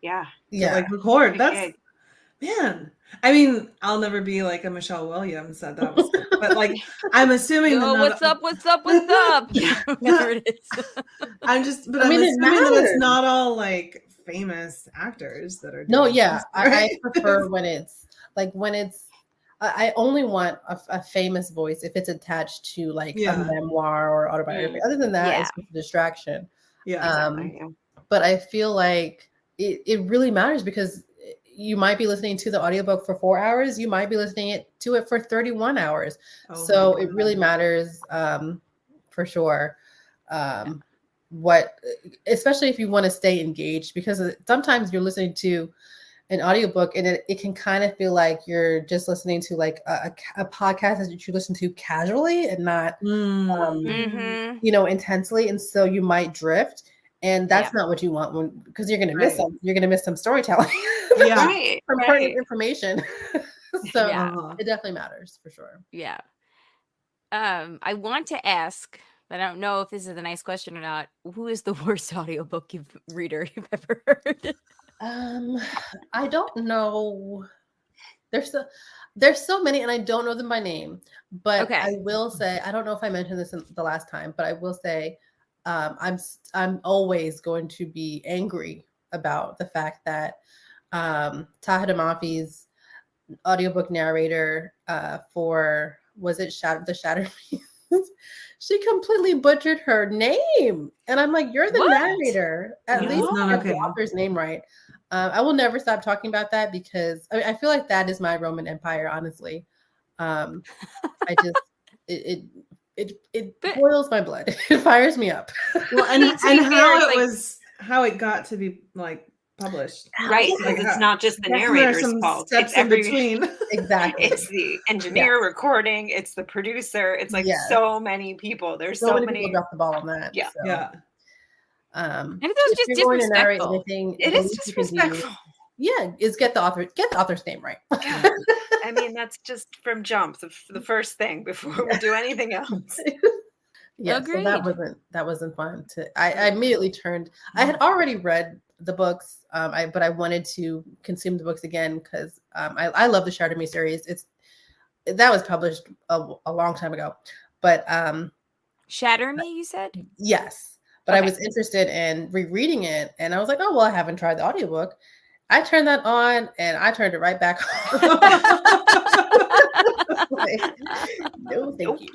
Yeah. Yeah. Like record. Big That's gig. man. I mean, I'll never be like a Michelle Williams at that, but like I'm assuming that Yo, not- what's up? Whatever it is. I'm just, but I I'm mean, it assuming that it's matters. not all like famous actors that are. No, doing yeah. this, I right? prefer when it's. I only want a famous voice if it's attached to like Yeah. a memoir or autobiography. Other than that, Yeah. it's just a distraction. Yeah. Exactly, yeah. But I feel like it really matters because you might be listening to the audiobook for 4 hours. You might be listening to it for 31 hours. Oh So my it really God. matters for sure. Especially if you want to stay engaged, because sometimes you're listening to an audiobook and it can kind of feel like you're just listening to like a podcast that you listen to casually and not Mm-hmm. intensely, and so you might drift, and that's not what you want because you're gonna miss some storytelling Yeah. Right. from pertinent information. So Yeah. Uh-huh. it definitely matters for sure. Yeah. I want to ask, but I don't know if this is a nice question or not. Who is the worst audiobook reader you've ever heard? I don't know. There's so many, and I don't know them by name. But Okay. I will say, I don't know if I mentioned this in the last time, but I will say, I'm always going to be angry about the fact that Taha Mafi's audiobook narrator for was it the Shattered Pieces? She completely butchered her name, and I'm like, you're the What? narrator. At Yeah, least it's not get the okay. author's name right. I will never stop talking about that because I feel like that is my Roman Empire. Honestly, I just it But- boils my blood. It fires me up. Well, and To be fair, how it's it like- was, how it got to be like published. Right, Yeah, because Like, it's not just the There are narrator's some fault. steps It's in every between. exactly. it's the engineer recording, it's the producer, it's like Yes. so many people. There's So so many many. people drop the ball on that. Yeah. So, Yeah. And it was if just you're going to narrate disrespectful. anything, It the is least you can do- disrespectful. Yeah, is get the author's name right. Yeah. I mean, that's just from jump, the first thing before we do anything else. Yeah, so that Agreed. wasn't fun. I immediately turned. I had already read the books, but I wanted to consume the books again because I love the Shattered Me series. That was published a long time ago, but Shatter Me, you said? yes, but I Okay. was interested in rereading it, and I was like, oh well, I haven't tried the audiobook. I turned that on, and I turned it right back on. Like, no, thank you.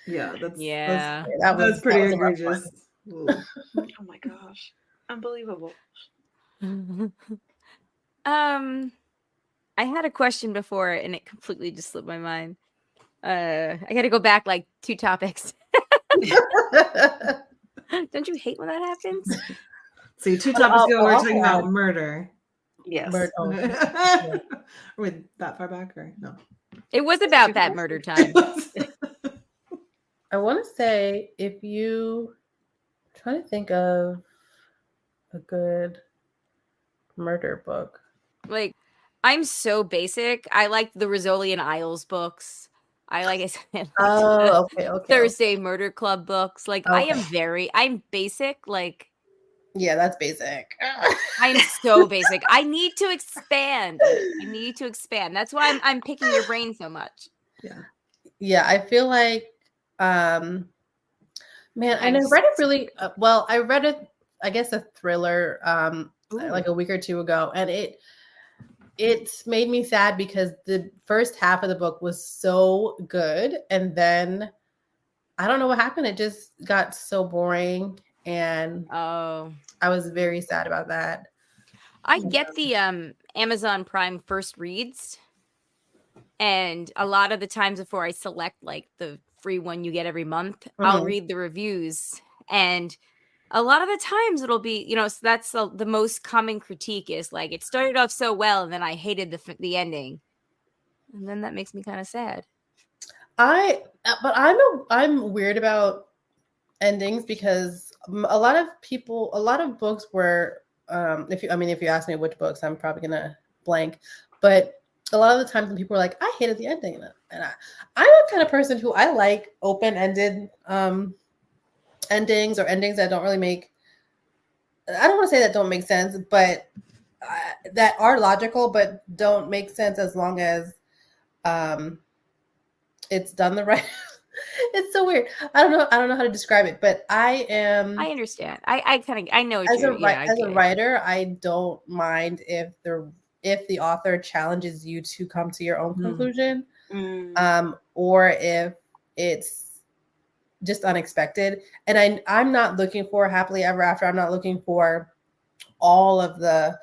Yeah, Yeah. that's pretty that was a rough egregious. Ooh. Oh my gosh. Unbelievable. I had a question before and it completely just slipped my mind. I got to go back like 2 topics. Don't you hate when that happens? See, 2 topics ago, we were I'll talking add- about murder. Yes. Murder. Wait, that far back or no? It was about that murder time. I want to say if you trying to think of a good murder book. Like, I'm so basic. I like the Rizzoli and Isles books. I like I said, Oh, okay. Thursday Murder Club books. Like, I am Okay. I'm basic. Like, Yeah, that's basic. I'm so basic. I need to expand. That's why I'm picking your brain so much. Yeah, I feel like man, and I read it really well. I read it, I guess, a thriller like a week or 2 ago, and it made me sad because the first half of the book was so good, and then I don't know what happened. It just got so boring, and Oh, I was very sad about that. I get the Amazon Prime first reads, and a lot of the times before I select like the free one you get every month, I'll Mhm. read the reviews, and a lot of the times it'll be, so that's the most common critique is like it started off so well and then I hated the ending, and then that makes me kind of sad. But I'm weird about endings because a lot of books were if you ask me which books, I'm probably gonna blank, but a lot of the times when people are like, I hated the ending, and I'm a kind of person who I like open-ended endings or endings that don't really I don't want to say that don't make sense, but that are logical but don't make sense as long as it's done the right. It's so weird. I don't know how to describe it, but I understand. I know what as a writer, I don't mind if the author challenges you to come to your own conclusion, or if it's just unexpected. And I'm not looking for happily ever after. I'm not looking for all of the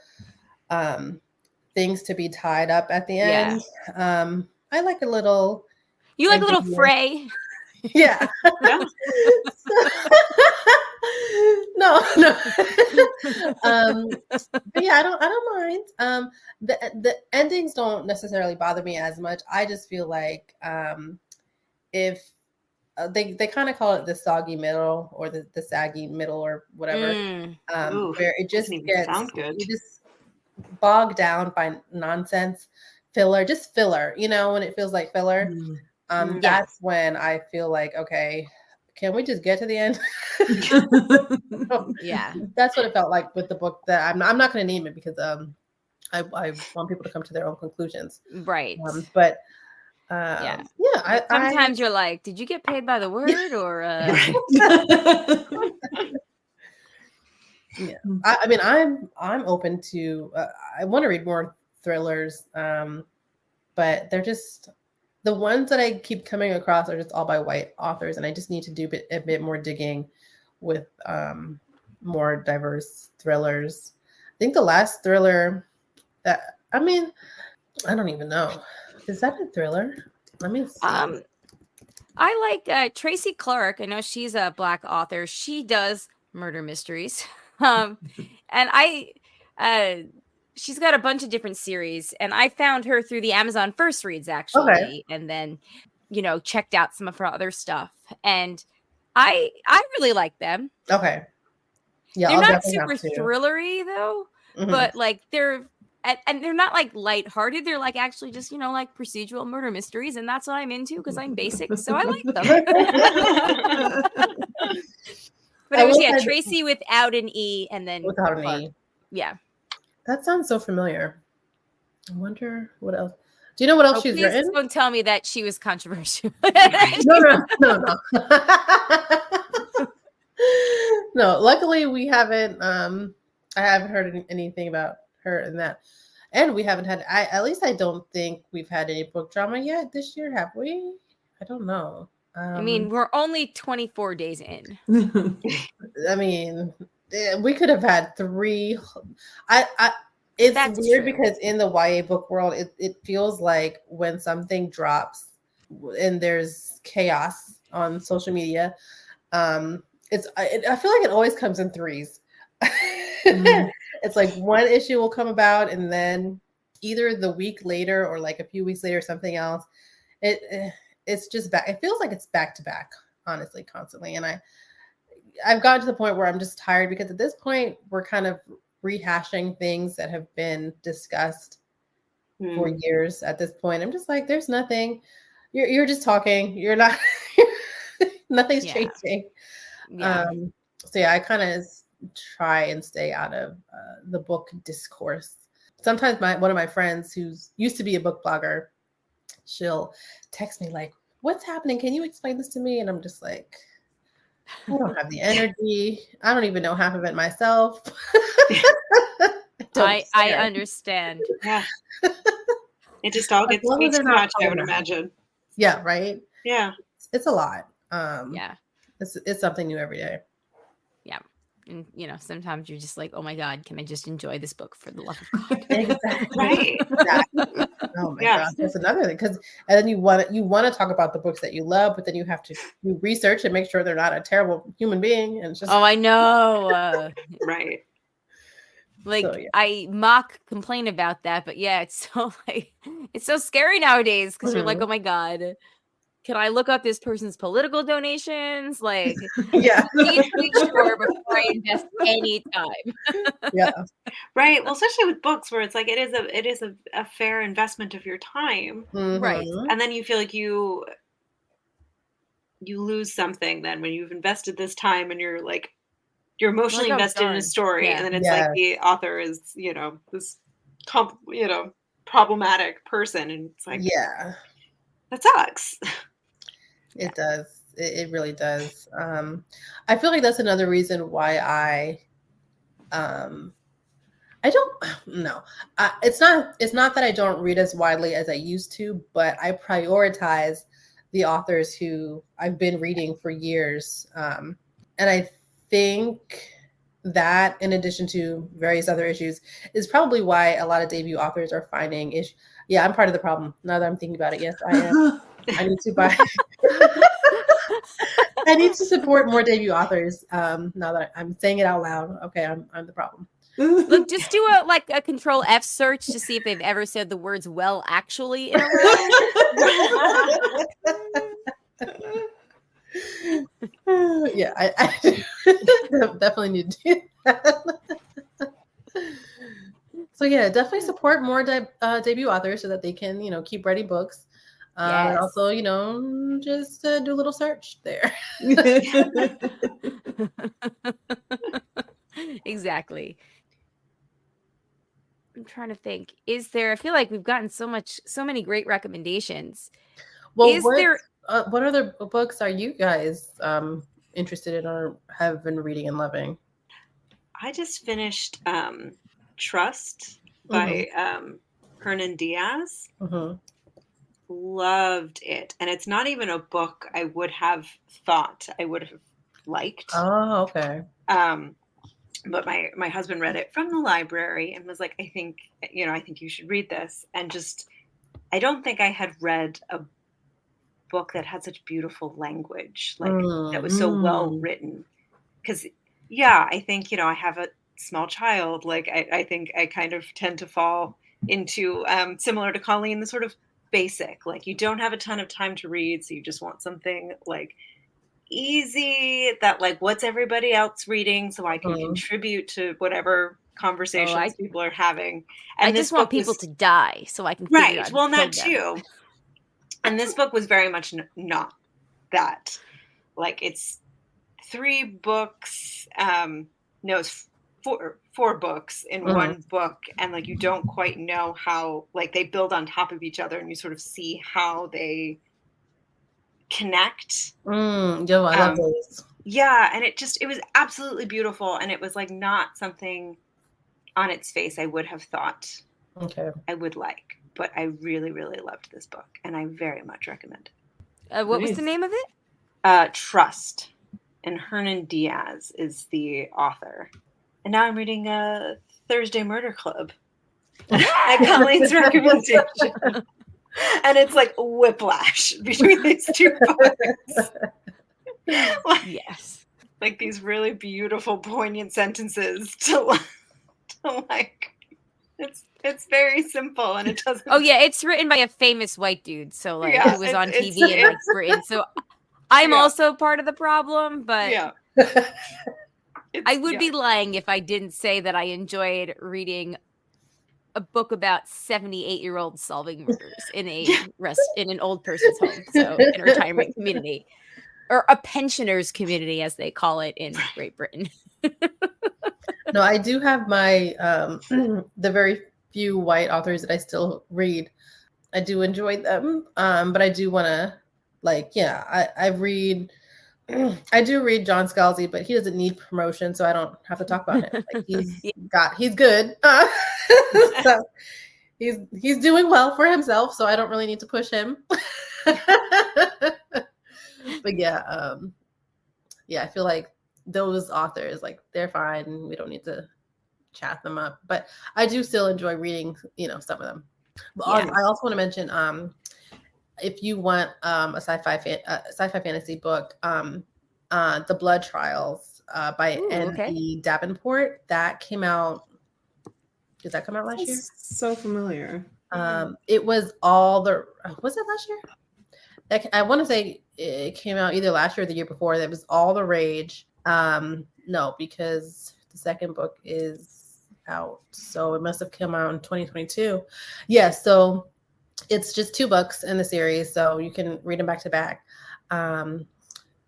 things to be tied up at the end. I like a little. You like a little ambiguous. fray. Yeah. Yeah. No. But yeah, I don't mind. The endings don't necessarily bother me as much. I just feel like if they kind of call it the soggy middle or the saggy middle or whatever, where it just gets sound good. you just bogged down by nonsense, filler, when it feels like filler. That's when I feel like, okay, can we just get to the end? Yeah, That's what it felt like with the book that I'm not going to name it because I want people to come to their own conclusions. right. But Yeah. Sometimes You're like, did you get paid by the word or Yeah, I mean, I'm open to. I want to read more thrillers, but they're just the ones that I keep coming across are just all by white authors, and I just need to do a bit more digging with more diverse thrillers. I think the last thriller that I mean, I don't even know. Is that a thriller? Let me see. I like Tracy Clark. I know she's a Black author. She does murder mysteries. And she's got a bunch of different series, and I found her through the Amazon First Reads actually, and then checked out some of her other stuff, and I really like them. Okay. Yeah, They're I'll not definitely super have to. thrillery though, Mhm. but like they're not like lighthearted. They're like actually just like procedural murder mysteries, and that's what I'm into because I'm basic, so I like them. But I it was will say- Tracy without an E and then without an Clark. E. Yeah. That sounds so familiar. I wonder what else. Do you know what else she's Please written? don't tell me that she was controversial. No. No, luckily we haven't I haven't heard anything about her in that. And we haven't had at least I don't think we've had any book drama yet this year, have we? I don't know. I mean, we're only 24 days in. I mean, we could have had 3 it's That's weird true. because in the YA book world, it feels like when something drops and there's chaos on social media, I feel like it always comes in 3s. It's like one issue will come about, and then either the week later or like a few weeks later, something else. It's just back. It feels like it's back to back, honestly, constantly. And I've gotten to the point where I'm just tired because at this point we're kind of rehashing things that have been discussed for years. At this point, I'm just like, there's nothing. You're just talking. You're not. Nothing's changing. Yeah. So yeah, I kind of try and stay out of the book discourse. Sometimes one of my friends who's used to be a book blogger, she'll text me like, "What's happening? Can you explain this to me?" And I'm just like, I don't have the energy. I don't even know half of it myself. I understand. Yeah. It just all gets way too much, I would imagine. Yeah, right? Yeah. It's a lot. Yeah. It's something new every day. Yeah. And sometimes you're just like, oh my God, can I just enjoy this book for the love of God? Exactly. Right. Exactly. Oh my God. That's another thing. And then you want to talk about the books that you love, but then you have to do research and make sure they're not a terrible human being. And it's just I know. Right. Like I mock complain about that, but yeah, it's so scary nowadays because you're like, oh my God, can I look up this person's political donations? Like, yeah, please be sure before I invest any time. Yeah, right. Well, especially with books where it's like it is a fair investment of your time, right? And then you feel like you lose something then when you've invested this time and you're like. You're emotionally invested in a story, and then it's like the author is, this, problematic person, and it's like, that sucks. It does. It really does. I feel like that's another reason why I don't know. It's not that I don't read as widely as I used to, but I prioritize the authors who I've been reading for years, and I think that, in addition to various other issues, is probably why a lot of debut authors are finding issues. Yeah, I'm part of the problem. Now that I'm thinking about it, yes, I am. I need to buy. I need to support more debut authors. Now that I'm saying it out loud, okay, I'm the problem. Look, just do a Control F search to see if they've ever said the words "well" actually in a row. Yeah, I definitely need to do that. So yeah, definitely support more debut authors so that they can, keep writing books. And also, just do a little search there. Exactly. I'm trying to think. I feel like we've gotten so many great recommendations. Well, what other books are you guys interested in or have been reading and loving? I just finished Trust by Hernan Diaz. Loved it. And it's not even a book I would have thought I would have liked. Oh, okay. But my husband read it from the library and was like, I think you should read this. And just, I don't think I had read a book that had such beautiful language, like that was so well written. Because, I think, I have a small child. Like, I think I kind of tend to fall into, similar to Colleen, the sort of basic, like you don't have a ton of time to read. So you just want something like easy that like what's everybody else reading so I can contribute to whatever conversations people are having. And I just want people to die so I can figure out well, that too. And this book was very much not that. Like it's 3 books, it's 4 books in one book, and like you don't quite know how like they build on top of each other and you sort of see how they connect. I love those. Yeah, and it was absolutely beautiful, and it was like not something on its face I would have thought I would like, but I really, really loved this book, and I very much recommend it. What was the name of it? Trust, and Hernan Diaz is the author. And now I'm reading Thursday Murder Club at Colleen's recommendation. And it's like whiplash between these 2 books. Yes. Like these really beautiful, poignant sentences to like, it's very simple and it doesn't. Oh yeah, it's written by a famous white dude. So like who was on TV in like Britain. So I'm also part of the problem, but I would be lying if I didn't say that I enjoyed reading a book about 78-year-olds solving murders in in an old person's home, so in a retirement community, or a pensioners community as they call it in Great Britain. No, I do have my the very few white authors that I still read. I do enjoy them, but I do want to I do read John Scalzi, but he doesn't need promotion, so I don't have to talk about him. Like he's good. So he's doing well for himself, so I don't really need to push him. But I feel like those authors, like they're fine, and we don't need to chat them up. But I do still enjoy reading, some of them. But I also want to mention, if you want a sci-fi fantasy book, The Blood Trials by N.E. Davenport, that came out. Did that come out last year? So familiar. It was was it last year? I want to say it came out either last year or the year before. That was all the rage. No, because the second book is out, so it must have come out in 2022. Yeah, so it's just 2 books in the series, so you can read them back to back.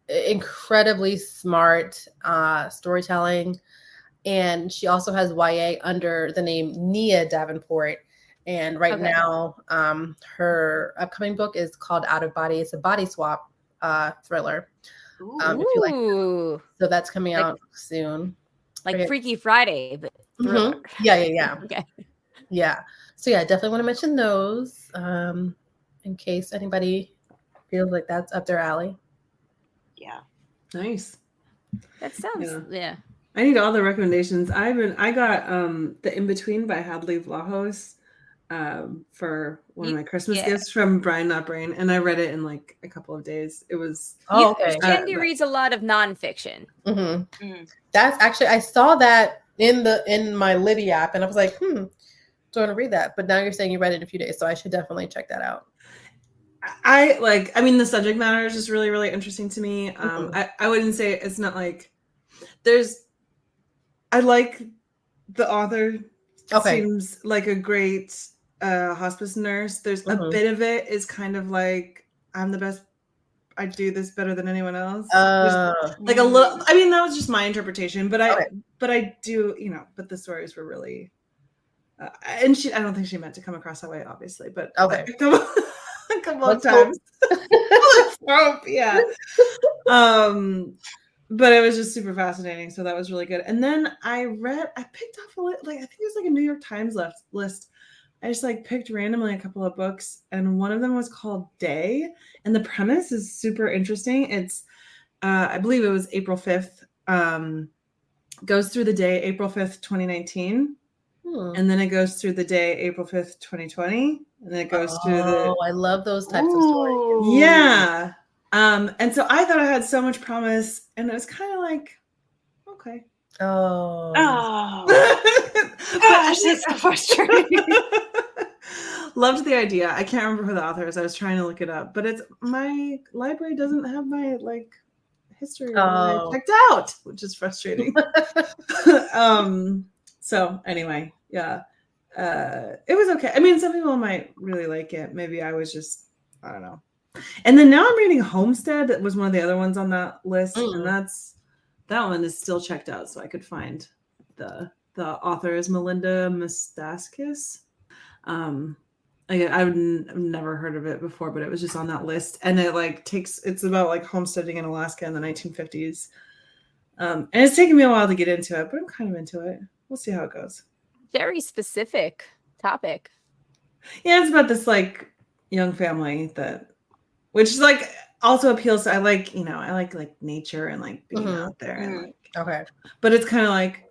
Incredibly smart storytelling. And she also has YA under the name Nia Davenport. And right now, her upcoming book is called Out of Body. It's a body swap thriller. If you like that. So that's coming out soon. Like Freaky Friday, but thriller. Yeah. Okay. Yeah. So I definitely want to mention those in case anybody feels like that's up their alley. Yeah. Nice. That sounds I need all the recommendations. I got The In Between by Hadley Vlahos for one of my Christmas gifts from Brian Not Brain, and I read it in like a couple of days. It was Jendy reads a lot of nonfiction. That's actually, I saw that in my Libby app, and I was like, do I want to read that? But now you're saying you read it in a few days, so I should definitely check that out. The subject matter is just really, really interesting to me. I wouldn't say it's not like I like the author. Seems like a great hospice nurse. There's a bit of it is kind of like, I'm the best. I do this better than anyone else. Like a little. I mean, that was just my interpretation, but I do, but the stories were really. And I don't think she meant to come across that way, obviously, but a couple of times. Let's hope, yeah. but it was just super fascinating. So that was really good. And then I picked off I think it was like a New York Times list. I just like picked randomly a couple of books, and one of them was called Day. And the premise is super interesting. It's, I believe it was April 5th, goes through the day, April 5th, 2019. And then it goes through the day, April 5th, 2020. And then it goes through the. I love those types of stories. Ooh. Yeah. And so I thought it had so much promise, and it was kind of like, okay. Oh. Gosh, that's so frustrating. Loved the idea. I can't remember who the author is. I was trying to look it up, but it's my library doesn't have my like history of what I checked out, which is frustrating. So anyway, yeah. It was okay. I mean, some people might really like it. Maybe I was just, I don't know. And then now I'm reading Homestead. That was one of the other ones on that list, and that one is still checked out, so I could find the author is Melinda Mustaskis. Again, I've never heard of it before, but it was just on that list, and it like it's about like homesteading in Alaska in the 1950s. And it's taken me a while to get into it, but I'm kind of into it. We'll see how it goes. Very specific topic. Yeah, it's about this like young family which is like also appeals to, I like nature and like being out there and like, okay. But it's kind of like,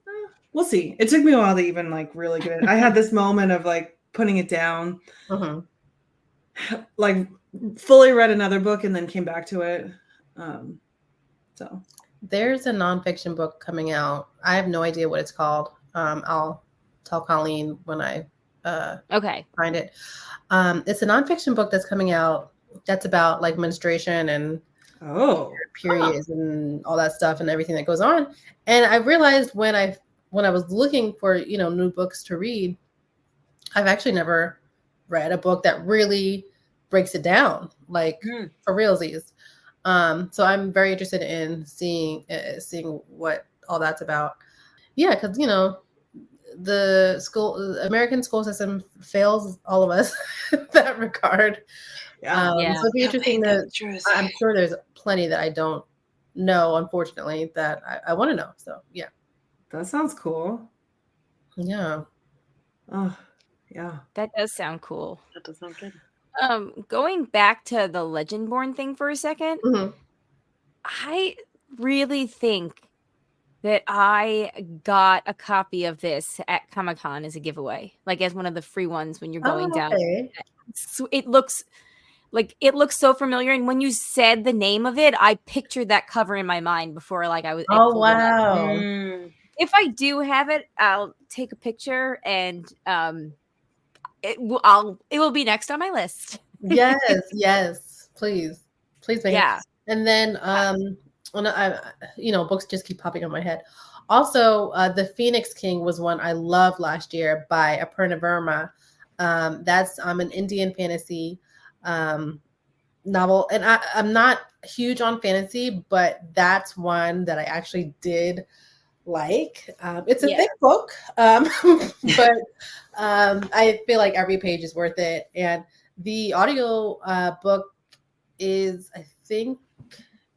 we'll see. It took me a while to even like really get it. I had this moment of like putting it down, like fully read another book and then came back to it. So there's a nonfiction book coming out. I have no idea what it's called. I'll tell Colleen when I find it. It's a nonfiction book that's coming out that's about like menstruation and periods and all that stuff and everything that goes on. And I realized when I was looking for new books to read, I've actually never read a book that really breaks it down like for realsies. So I'm very interested in seeing what all that's about. Yeah, because the American school system fails all of us in that regard. So it'd be interesting I'm sure there's plenty that I don't know, unfortunately, that I want to know. So yeah. That sounds cool. Yeah. Oh, yeah. That does sound cool. That does sound good. Going back to the Legendborn thing for a second, I really think that I got a copy of this at Comic-Con as a giveaway, like as one of the free ones when you're going down. So it looks so familiar, and when you said the name of it, I pictured that cover in my mind before I was. Oh wow! If I do have it, I'll take a picture and it will be next on my list. Yes, please make it. And then books just keep popping on my head. Also, The Phoenix King was one I loved last year by Aparna Verma. That's an Indian fantasy novel, and I'm not huge on fantasy, but that's one that I actually did like. It's a thick book, but I feel like every page is worth it. And the audio book is, I don't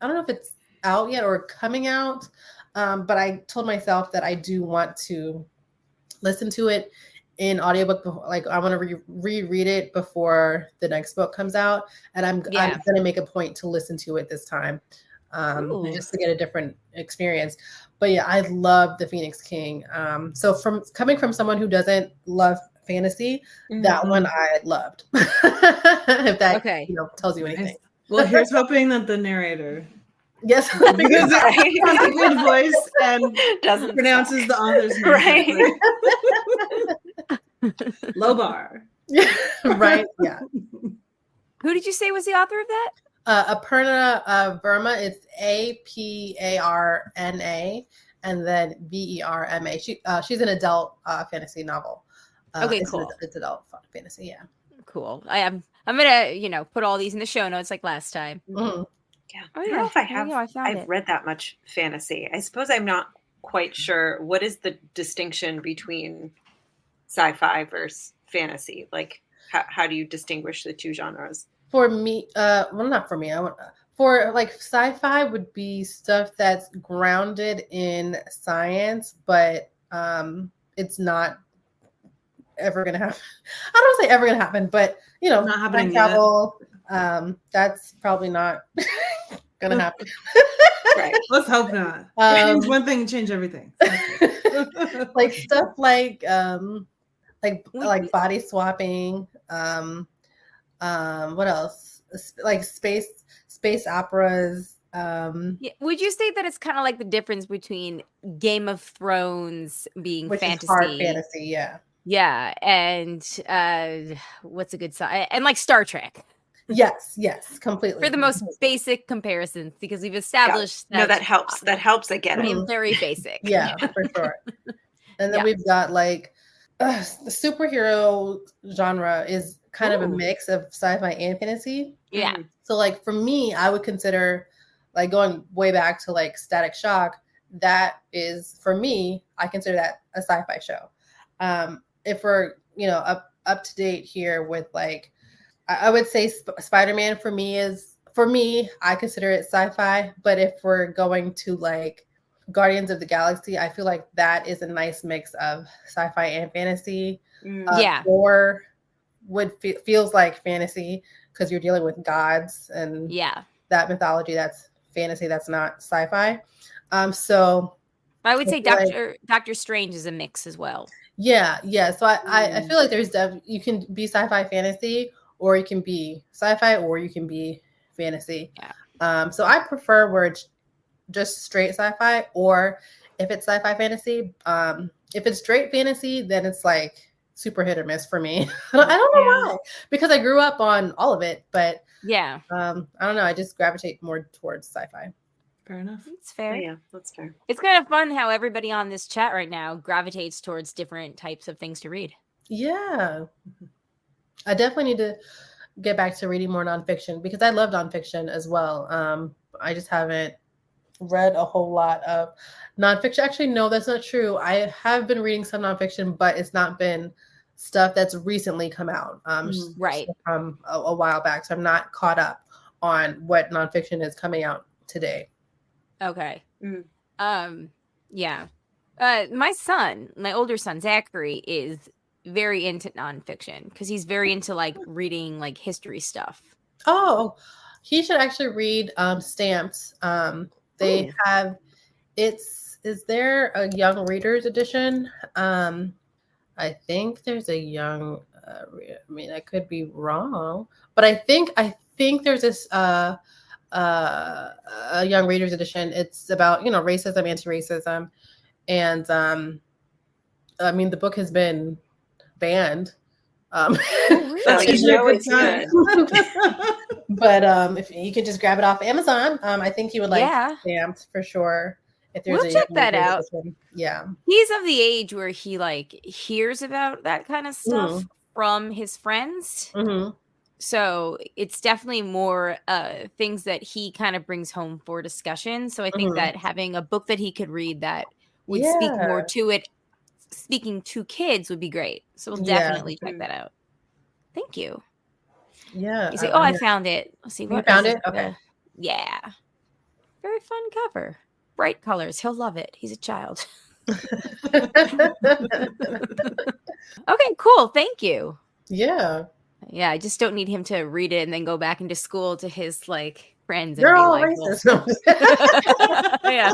know if it's out yet or coming out, but I told myself that I do want to listen to it in audiobook. Like I want to reread it before the next book comes out, and I'm going to make a point to listen to it this time, just to get a different experience. But yeah, I love The Phoenix King. So coming from someone who doesn't love fantasy, that one I loved. If that tells you anything. Well, here's hoping that the narrator because it has a good voice and doesn't pronounces the author's name low bar. Right? Yeah. Who did you say was the author of that? Aparna Verma. It's Aparna and then Verma. She's an adult fantasy novel. Cool. It's adult fantasy. Yeah. Cool. I'm gonna put all these in the show notes like last time. Yeah. I don't know if I have. I've read that much fantasy. I suppose I'm not quite sure. What is the distinction between sci-fi versus fantasy? Like, how do you distinguish the two genres? For me, well, not for me. For like sci-fi would be stuff that's grounded in science, but it's not ever gonna happen. I don't say ever gonna happen, but you know, Not time happening yet. travel, that's probably not gonna happen. Right. Let's hope not. Um, Change one thing, change everything. like stuff like We- body swapping, what else? Like space operas. Yeah, would you say that it's kind of like the difference between Game of Thrones being Which fantasy, is hard fantasy, yeah. yeah, and what's a good side, and like Star Trek Yes, completely. for the most basic comparisons, because we've established No, that helps. That helps. I get I it. mean, very basic. Yeah, for sure. And then Yeah. we've got like the superhero genre is kind of a Ooh. mix of sci-fi and fantasy. Yeah. Mhm. So like for me, I would consider like going way back to like Static Shock. That is for me, I consider that a sci-fi show. If we're up to date here with like, I would say Spider-Man for me, I consider it sci-fi. But if we're going to like Guardians of the Galaxy, I feel like that is a nice mix of sci-fi and fantasy. Mm. Yeah. Thor feels like fantasy because you're dealing with gods and Yeah. that mythology. That's fantasy. That's not sci-fi. So I would I say feel like- Doctor Strange is a mix as well. yeah. So I feel like there's you can be sci-fi fantasy, or you can be sci-fi, or you can be fantasy. Yeah. So I prefer where it's just straight sci-fi, or if it's sci-fi fantasy, if it's straight fantasy, then it's like super hit or miss for me. I don't know Yeah. why, because I grew up on all of it, but Yeah, I don't know. I just gravitate more towards sci-fi. Fair enough. it's fair. Yeah, that's fair. It's kind of fun how everybody on this chat right now gravitates towards different types of things to read. Yeah. I definitely need to get back to reading more nonfiction because I love nonfiction as well. I just haven't read a whole lot of nonfiction. Actually, no, that's not true. I have been reading some nonfiction, but it's not been stuff that's recently come out. Right. From a while back. So I'm not caught up on what nonfiction is coming out today. Okay. Mm. Yeah. My older son, Zachary, is very into nonfiction because he's very into like reading like history stuff. Oh, he should actually read Stamped. They Ooh. have is there a young readers edition? I think there's a young I mean, I could be wrong, but I think there's this a young readers edition. It's about, racism, anti-racism, and I mean, the book has been banned. So That's you usually a know good it's sign. good. But if you could just grab it off Amazon, I think you would like Yeah. Stamped for sure. If there's We'll a check young that readers out. edition. Yeah. He's of the age where he like hears about that kind of stuff from his friends. Mm-hmm. So it's definitely more things that he kind of brings home for discussion. So I think that having a book that he could read that would speak more to it, speaking to kids, would be great. So we'll Yeah. definitely check that out. Thank you. Yeah. You say, oh, I found it. Let's see. You What found is it? Okay. Yeah. Very fun cover. Bright colors. He'll love it. He's a child. Okay, cool. Thank you. Yeah. Yeah, I just don't need him to read it and then go back into school to his like friends. And You're be all like, racist. yeah.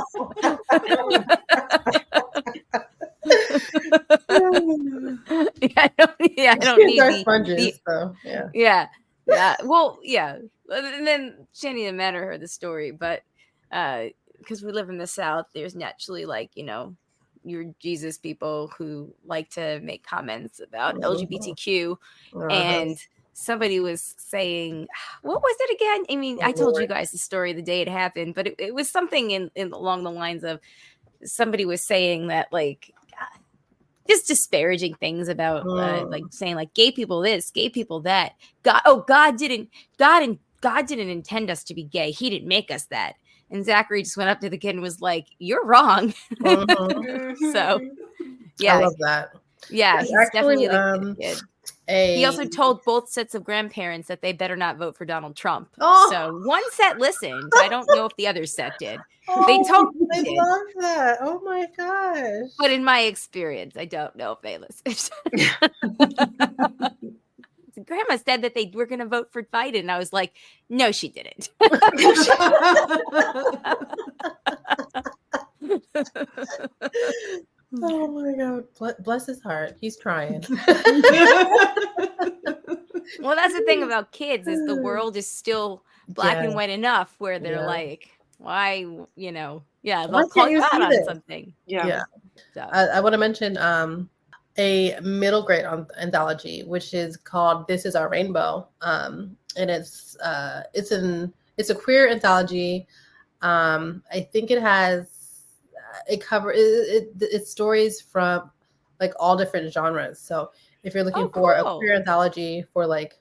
I don't need Kids are the- sponges, so yeah. Yeah. Well, yeah. And then Jenny and Matt heard the story, but because we live in the South, there's naturally like, your Jesus people who like to make comments about LGBTQ. And somebody was saying, what was it again? I mean, I told you guys the story the day it happened, but it was something in along the lines of somebody was saying that like just disparaging things about like saying like gay people this, gay people that. God didn't intend us to be gay. He didn't make us that. And Zachary just went up to the kid and was like, "You're wrong." So, yeah, I love that. yeah, Yes, he's actually, definitely a good kid. He also told both sets of grandparents that they better not vote for Donald Trump. Oh. So one set listened. I don't know if the other set did. Oh, They told me I they did. love that. Oh my gosh. But in my experience, I don't know if they listened. Grandma said that they were going to vote for Biden. And I was like, no, she didn't. Oh my God. Bless his heart. He's trying. Well, that's the thing about kids is the world is still black and Yeah. white enough where they're Yeah. like, why, Why they'll call can't you you out see on this? something. Yeah. So. I want to mention a middle grade anthology, which is called "This Is Our Rainbow," and it's a queer anthology. I think it's stories from like all different genres. So if you're looking for a queer anthology for like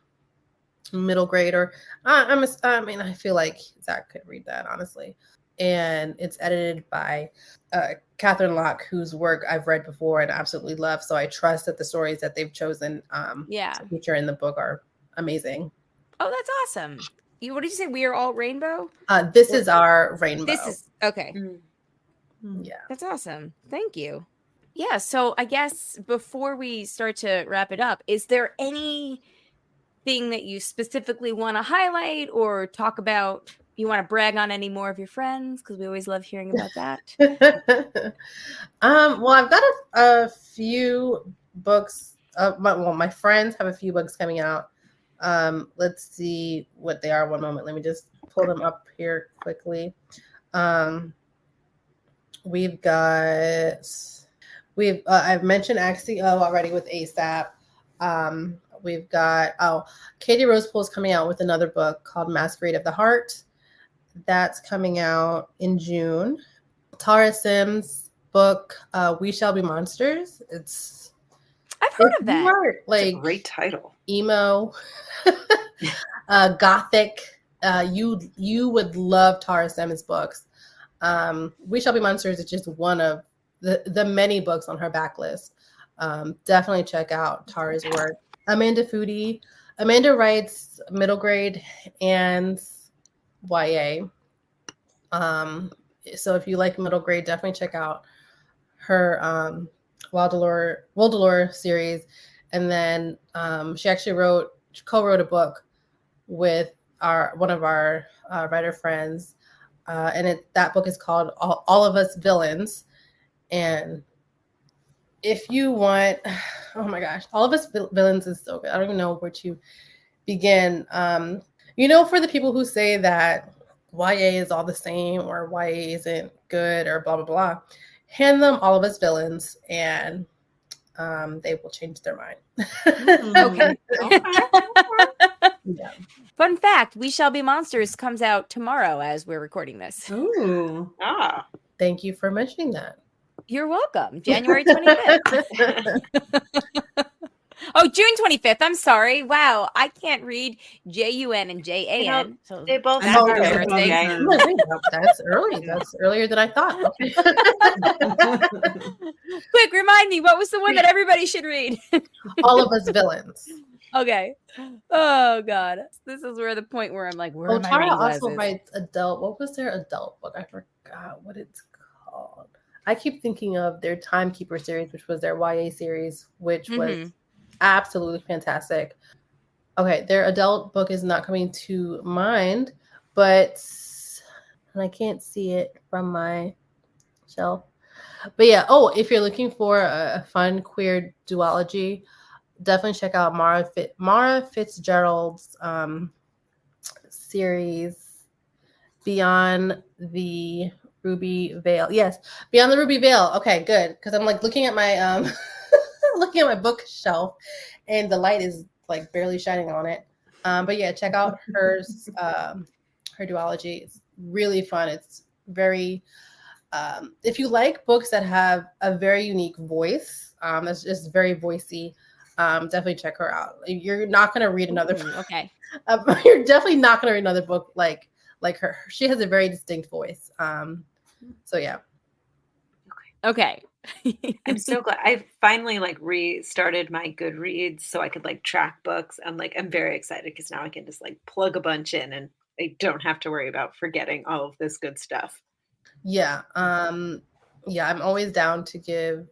middle grade, or I feel like Zach could read that honestly. And it's edited by Catherine Locke, whose work I've read before and absolutely love. So I trust that the stories that they've chosen to feature in the book are amazing. Oh, that's awesome. What did you say? We are all rainbow? This is our rainbow. This is okay. Yeah. That's awesome. Thank you. Yeah. So I guess before we start to wrap it up, is there anything that you specifically want to highlight or talk about? You want to brag on any more of your friends? Because we always love hearing about that. Well, I've got a few books. My friends have a few books coming out. Let's see what they are. One moment. Let me just pull them up here quickly. I've mentioned Axio already with ASAP. We've got Katie Rosepool is coming out with another book called Masquerade of the Heart. That's coming out in June. Tara Sims' book, We Shall Be Monsters. I've heard of that. It's a great title. Emo, gothic. You would love Tara Sims' books. We Shall Be Monsters is just one of the many books on her backlist. Definitely check out Tara's work. Amanda Foodie. Amanda writes middle grade and YA. So if you like middle grade, definitely check out her Wild Allure series. And then she actually co-wrote a book with one of our writer friends. And that book is called All of Us Villains. And if you want, oh my gosh, All of Us Villains is so good. I don't even know where to begin. For the people who say that YA is all the same or YA isn't good or blah, blah, blah, hand them All of Us Villains and they will change their mind. Okay. Yeah. Fun fact, We Shall Be Monsters comes out tomorrow as we're recording this. Ooh. Thank you for mentioning that. You're welcome. January 25th. Oh, June 25th. I'm sorry. Wow. I can't read JUN and JAN. So They both that's start embarrassing. with J. That's early. That's earlier than I thought. Okay. Quick, remind me, what was the one that everybody should read? All of Us Villains. Okay. Oh God. This is where the point where I'm like, where am I Tara reading also glasses? writes adult. What was their adult book? I forgot what it's called. I keep thinking of their Timekeeper series, which was their YA series, which was absolutely fantastic. Okay, their adult book is not coming to mind, and I can't see it from my shelf. But yeah, if you're looking for a fun queer duology, definitely check out Mara Fitzgerald's series Beyond the Ruby Veil. Yes, Beyond the Ruby Veil. Okay, good. Because I'm like looking at my looking at my bookshelf and the light is like barely shining on it. But yeah, check out her duology. It's really fun. It's very if you like books that have a very unique voice, that's just very voicey, definitely check her out. You're not going to read another okay. You're definitely not going to read another book like her. She has a very distinct voice. So yeah. Okay. I'm so glad I finally like restarted my Goodreads so I could like track books. I'm very excited because now I can just like plug a bunch in and I don't have to worry about forgetting all of this good stuff. Yeah. Yeah, I'm always down to give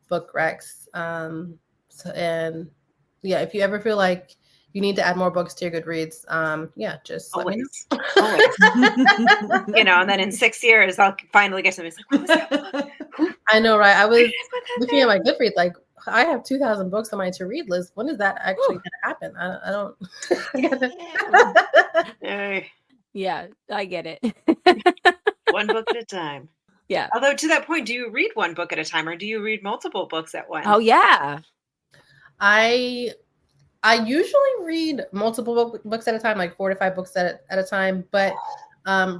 book recs. And yeah, if you ever feel like you need to add more books to your Goodreads, yeah, just let me know. Always, always. And then in 6 years I'll finally get something. It's like, what was that book? I know, right? I was Where did I put that looking at thing? my Goodreads, like I have 2,000 books on my to-read list. When is that actually going to happen? I don't. Hey, Yeah, I get it. one book at a time. Yeah. Although to that point, do you read one book at a time or do you read multiple books at once? Oh yeah. I usually read multiple books at a time, like 4 to 5 books at a time. But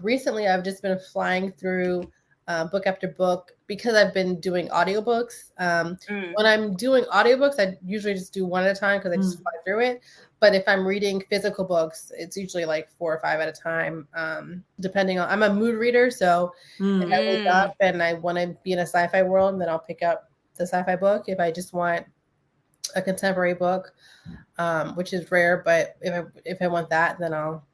recently, I've just been flying through book after book because I've been doing audiobooks. When I'm doing audiobooks, I usually just do one at a time because I just fly through it. But if I'm reading physical books, it's usually like 4 or 5 at a time, depending on. I'm a mood reader, so if I wake up and I want to be in a sci-fi world, then I'll pick up the sci-fi book. If I just want a contemporary book, which is rare, but if I want that, then I'll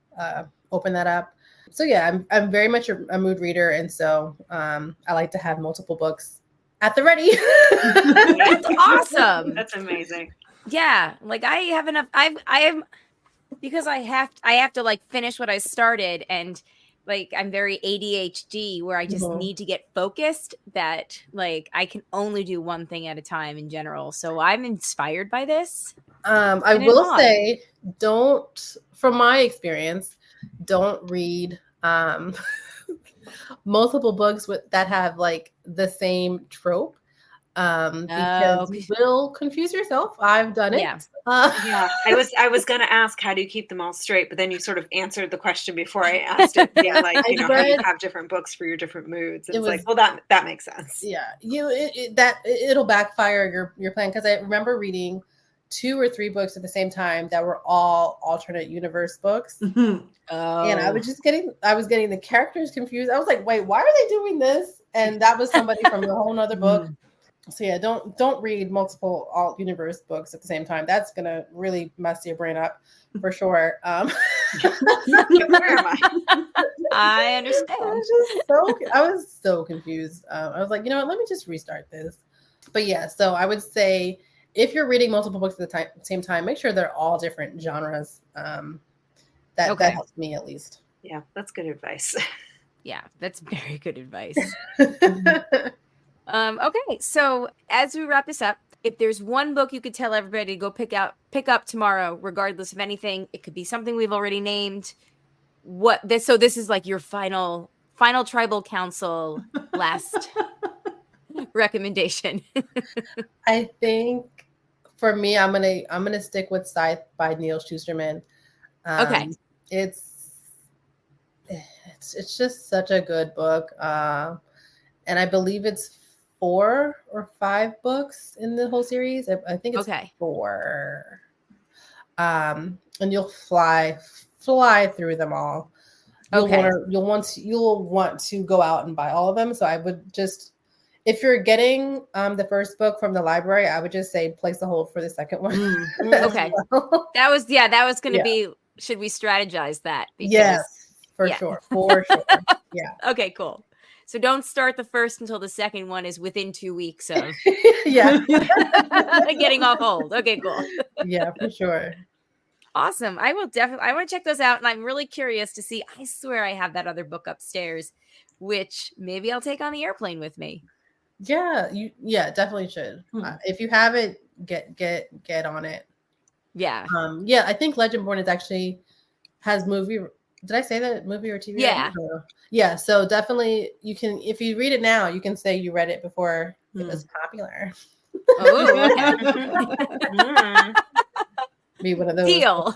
open that up. So yeah, I'm very much a mood reader, and so I like to have multiple books at the ready. That's awesome. That's amazing. Yeah, like I have enough. I am because I have to like finish what I started, and like I'm very ADHD where I just need to get focused. That like I can only do one thing at a time in general. So I'm inspired by this. I will say, from my experience, don't read multiple books that have like the same trope. Because you will confuse yourself. I've done it. Yeah. Yeah. I was gonna ask, how do you keep them all straight? But then you sort of answered the question before I asked it. Yeah, like how do you have different books for your different moods? It's like, well, that makes sense. Yeah, it'll backfire your plan, because I remember reading 2 or 3 books at the same time that were all alternate universe books. And I was getting the characters confused. I was like, wait, why are they doing this? And that was somebody from a whole nother book. So yeah, don't read multiple alt universe books at the same time. That's gonna really mess your brain up for sure. Where am I? I understand. I was so confused. I was like, you know what? Let me just restart this. But yeah, so I would say if you're reading multiple books at the same time, make sure they're all different genres. That helps me at least. Yeah, that's good advice. Yeah, that's very good advice. Okay, so as we wrap this up, if there's one book you could tell everybody to go pick up tomorrow, regardless of anything, it could be something we've already named. So this is like your final tribal council last recommendation. I think for me, I'm gonna stick with Scythe by Neil Shusterman. Okay, it's just such a good book, and I believe it's 4 or 5 books in the whole series. I think it's 4. And you'll fly through them all. You'll want to go out and buy all of them. So I would just, if you're getting the first book from the library, I would just say place a hold for the second one. Okay. That was going to be, should we strategize that? Because, yes, for sure. Yeah. Okay, cool. So don't start the first until the second one is within 2 weeks of getting off hold. Okay, cool. Yeah, for sure. Awesome. I want to check those out. And I'm really curious to see, I swear I have that other book upstairs, which maybe I'll take on the airplane with me. Yeah, definitely should. If you have it, get on it. Yeah. Yeah, I think Legendborn has movie. Did I say that, movie or TV? Yeah. Yeah. So definitely you can, if you read it now, you can say you read it before it was popular. Oh, okay. Be one of those. Deal.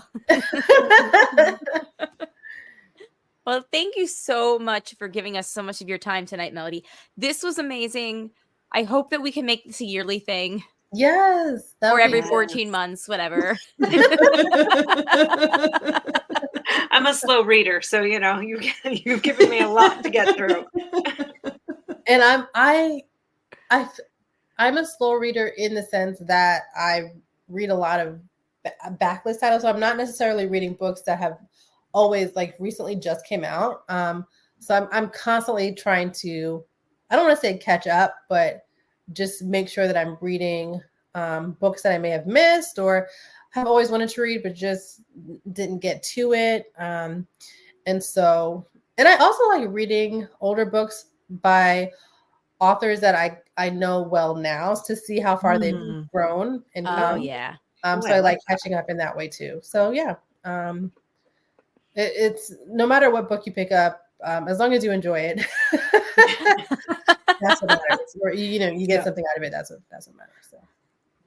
Well, thank you so much for giving us so much of your time tonight, Melody. This was amazing. I hope that we can make this a yearly thing. Yes. Or every 14 months, whatever. I'm a slow reader, so you've given me a lot to get through. And I'm a slow reader in the sense that I read a lot of backlist titles. So I'm not necessarily reading books that have always like recently just came out. So I'm constantly trying to, I don't want to say catch up, but just make sure that I'm reading books that I may have missed or have always wanted to read, but just didn't get to it. And I also like reading older books by authors that I know well now to see how far they've grown and Oh come. yeah. So I like catching up in that way too. So yeah, it's no matter what book you pick up, as long as you enjoy it, that's what matters. Or you get something out of it. That's what matters. So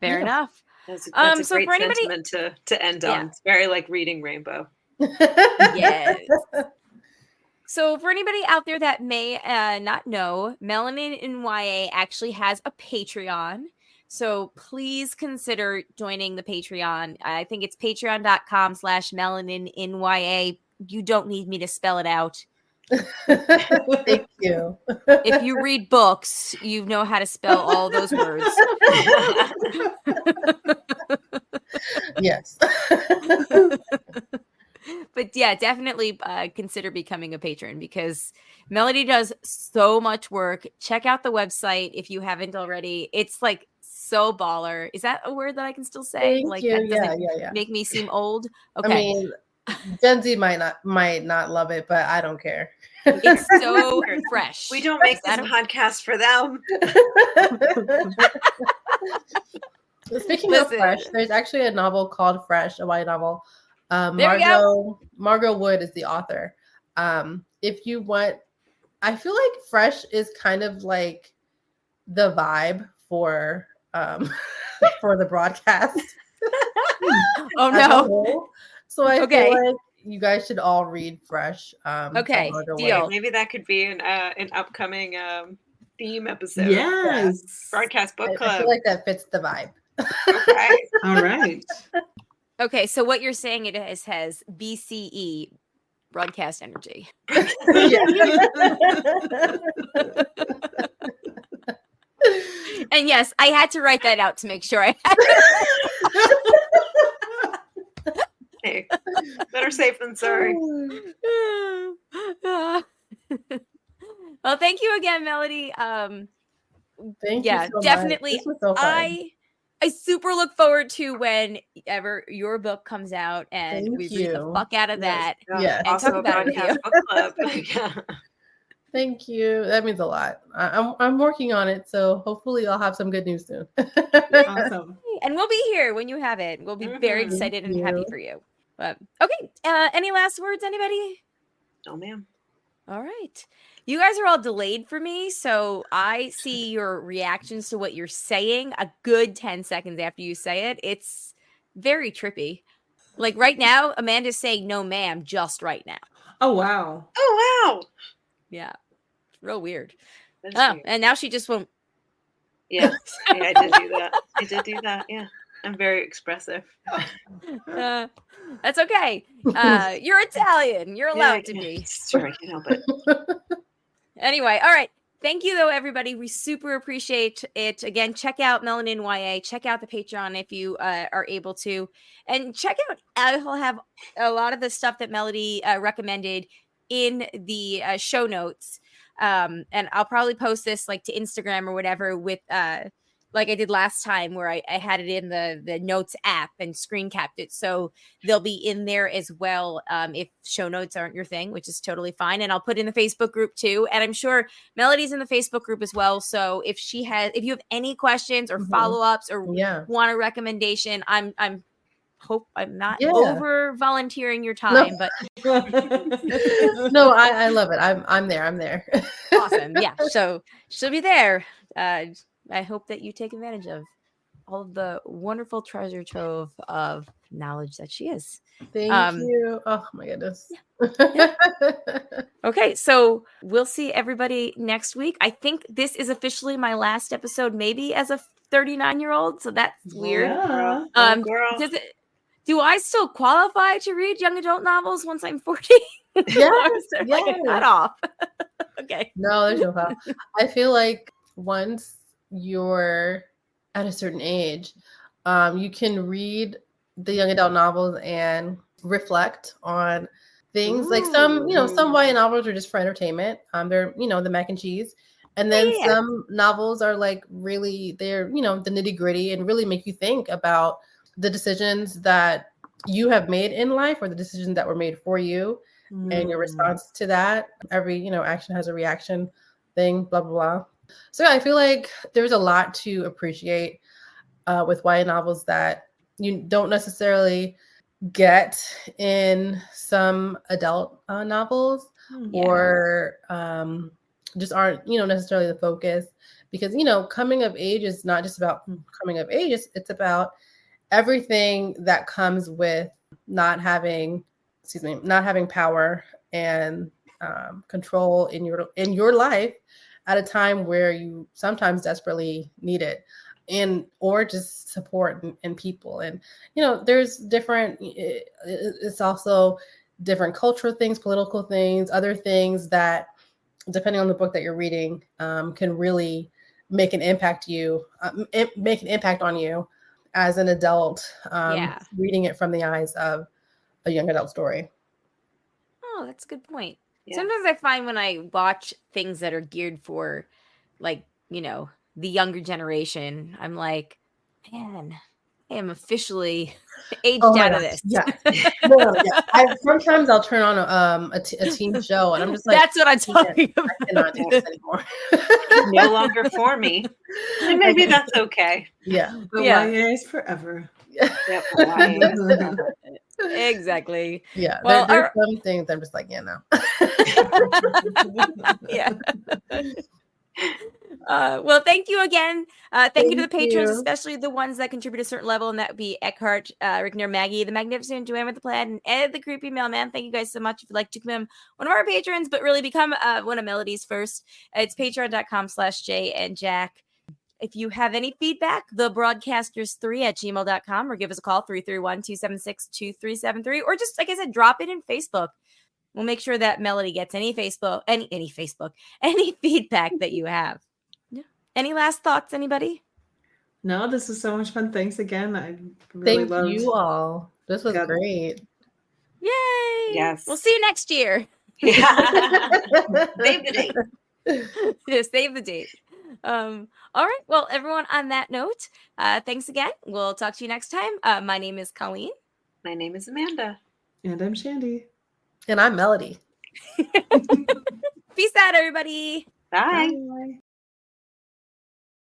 Fair enough. That's a So great for anybody, sentiment to end Yeah. on. It's very like reading Rainbow. yes. So for anybody out there that may not know, Melanin in YA actually has a Patreon. So please consider joining the Patreon. I think it's patreon.com/melanininYA. You don't need me to spell it out. Thank you. If you read books, you know how to spell all those words. Yes. But yeah, definitely consider becoming a patron because Melody does so much work. Check out the website if you haven't already. It's like so baller. Is that a word that I can still say? Thank Like you. that doesn't Yeah. make me seem old? Okay. I mean, Gen Z might not love it, but I don't care. It's so fresh. We don't make I this don't- podcast for them. Speaking of Listen. Fresh, there's actually a novel called Fresh, a YA novel. There we go. Margot Wood is the author. If you want, I feel like Fresh is kind of like the vibe for for the broadcast. Oh as a no. whole. So I Okay. feel like you guys should all read Fresh. by Okay, Margot Wood. deal. Maybe that could be an upcoming theme episode. Yes. Broadcast book I club. feel like that fits the vibe. Okay. All right. Okay, so what you're saying it has BCE, broadcast energy. And yes, I had to write that out to make sure I had Hey, better safe than sorry. Well, thank you again, Melody. Thank Yeah, you so definitely. Much. This was so fun. I super look forward to whenever your book comes out and Thank we read the you. fuck out of Yes. that. Yes. And Also talk a about it with broadcast you. book club. Yeah. Thank you. That means a lot. I'm working on it, so hopefully I'll have some good news soon. Awesome. And we'll be here when you have it. We'll be very Mhm. excited and Thank happy you. for you. But okay, any last words, anybody? Oh man. All right. You guys are all delayed for me, so I see your reactions to what you're saying a good 10 seconds after you say it. It's very trippy. Like right now, Amanda's saying no ma'am just right now. Oh wow. Oh wow. Yeah. Real weird. That's Oh, weird. and now she just won't. Yeah. Yeah, I did do that. I did do that. Yeah. I'm very expressive. That's okay. You're Italian. You're allowed to be. It's true. I can't help it. Anyway, all right. Thank you, though, everybody. We super appreciate it. Again, check out Melanin YA. Check out the Patreon if you are able to. And check out, I'll have a lot of the stuff that Melody recommended in the show notes. And I'll probably post this like to Instagram or whatever with like I did last time where I had it in the notes app and screen capped it. So they'll be in there as well if show notes aren't your thing, which is totally fine. And I'll put in the Facebook group too. And I'm sure Melody's in the Facebook group as well. So if you have any questions or follow-ups or want a recommendation, I'm not over volunteering your time, but no, I love it. I'm there. Awesome. Yeah. So she'll be there. I hope that you take advantage of all of the wonderful treasure trove of knowledge that she is. Thank you. Oh my goodness. Yeah. Okay, so we'll see everybody next week. I think this is officially my last episode, maybe as a 39-year-old. So that's weird. Yeah. Girl. Do I still qualify to read young adult novels once I'm 40? Yeah. Or is there like a cutoff? Okay. No, there's no problem. I feel like once you're at a certain age, you can read the young adult novels and reflect on things. Like some, some YA novels are just for entertainment. They're, the mac and cheese. And then Yeah. some novels are like really, they're, the nitty gritty and really make you think about the decisions that you have made in life or the decisions that were made for you and your response to that. Every, action has a reaction thing, blah, blah, blah. So yeah, I feel like there's a lot to appreciate with YA novels that you don't necessarily get in some adult novels or just aren't, necessarily the focus because, coming of age is not just about coming of age. It's about everything that comes with not having power and control in your life at a time where you sometimes desperately need it or just support and people. And, there's different, it's also different cultural things, political things, other things that, depending on the book that you're reading, can really make an impact on you as an adult, reading it from the eyes of a young adult story. Oh, that's a good point. Yeah. Sometimes I find when I watch things that are geared for, like, the younger generation, I'm like, man, I am officially aged out of this. Yeah. Sometimes I'll turn on a teen show and I'm just like, that's what I'm talking about. I cannot do this anymore. No longer for me. And maybe that's okay. Yeah. But Yeah. YA is forever. Yep, YA is forever. Exactly. Yeah. Well, there's some things I'm just like, yeah, no. Yeah. Well, thank you again. Thank you to the patrons, you. especially the ones that contribute a certain level, and that would be Eckhart, Rickner, Maggie, the Magnificent, Joanne with the Plaid, and Ed, the Creepy Mailman. Thank you guys so much. If you'd like to become one of our patrons, but really become one of Melody's first, it's patreon.com/Jay and Jack. If you have any feedback, thebroadcasters3@gmail.com, or give us a call, 331-276-2373, or just, like I said, drop it in Facebook. We'll make sure that Melody gets any feedback that you have. Yeah. Any last thoughts, anybody? No, this is so much fun. Thanks again. I really Thank loved you all. This was great. Yay! Yes. We'll see you next year. Yeah. Save the date. Yeah, save the date. All right. Well, everyone, on that note, thanks again. We'll talk to you next time. My name is Colleen. My name is Amanda. And I'm Shandy. And I'm Melody. Peace out, everybody. Bye. Bye.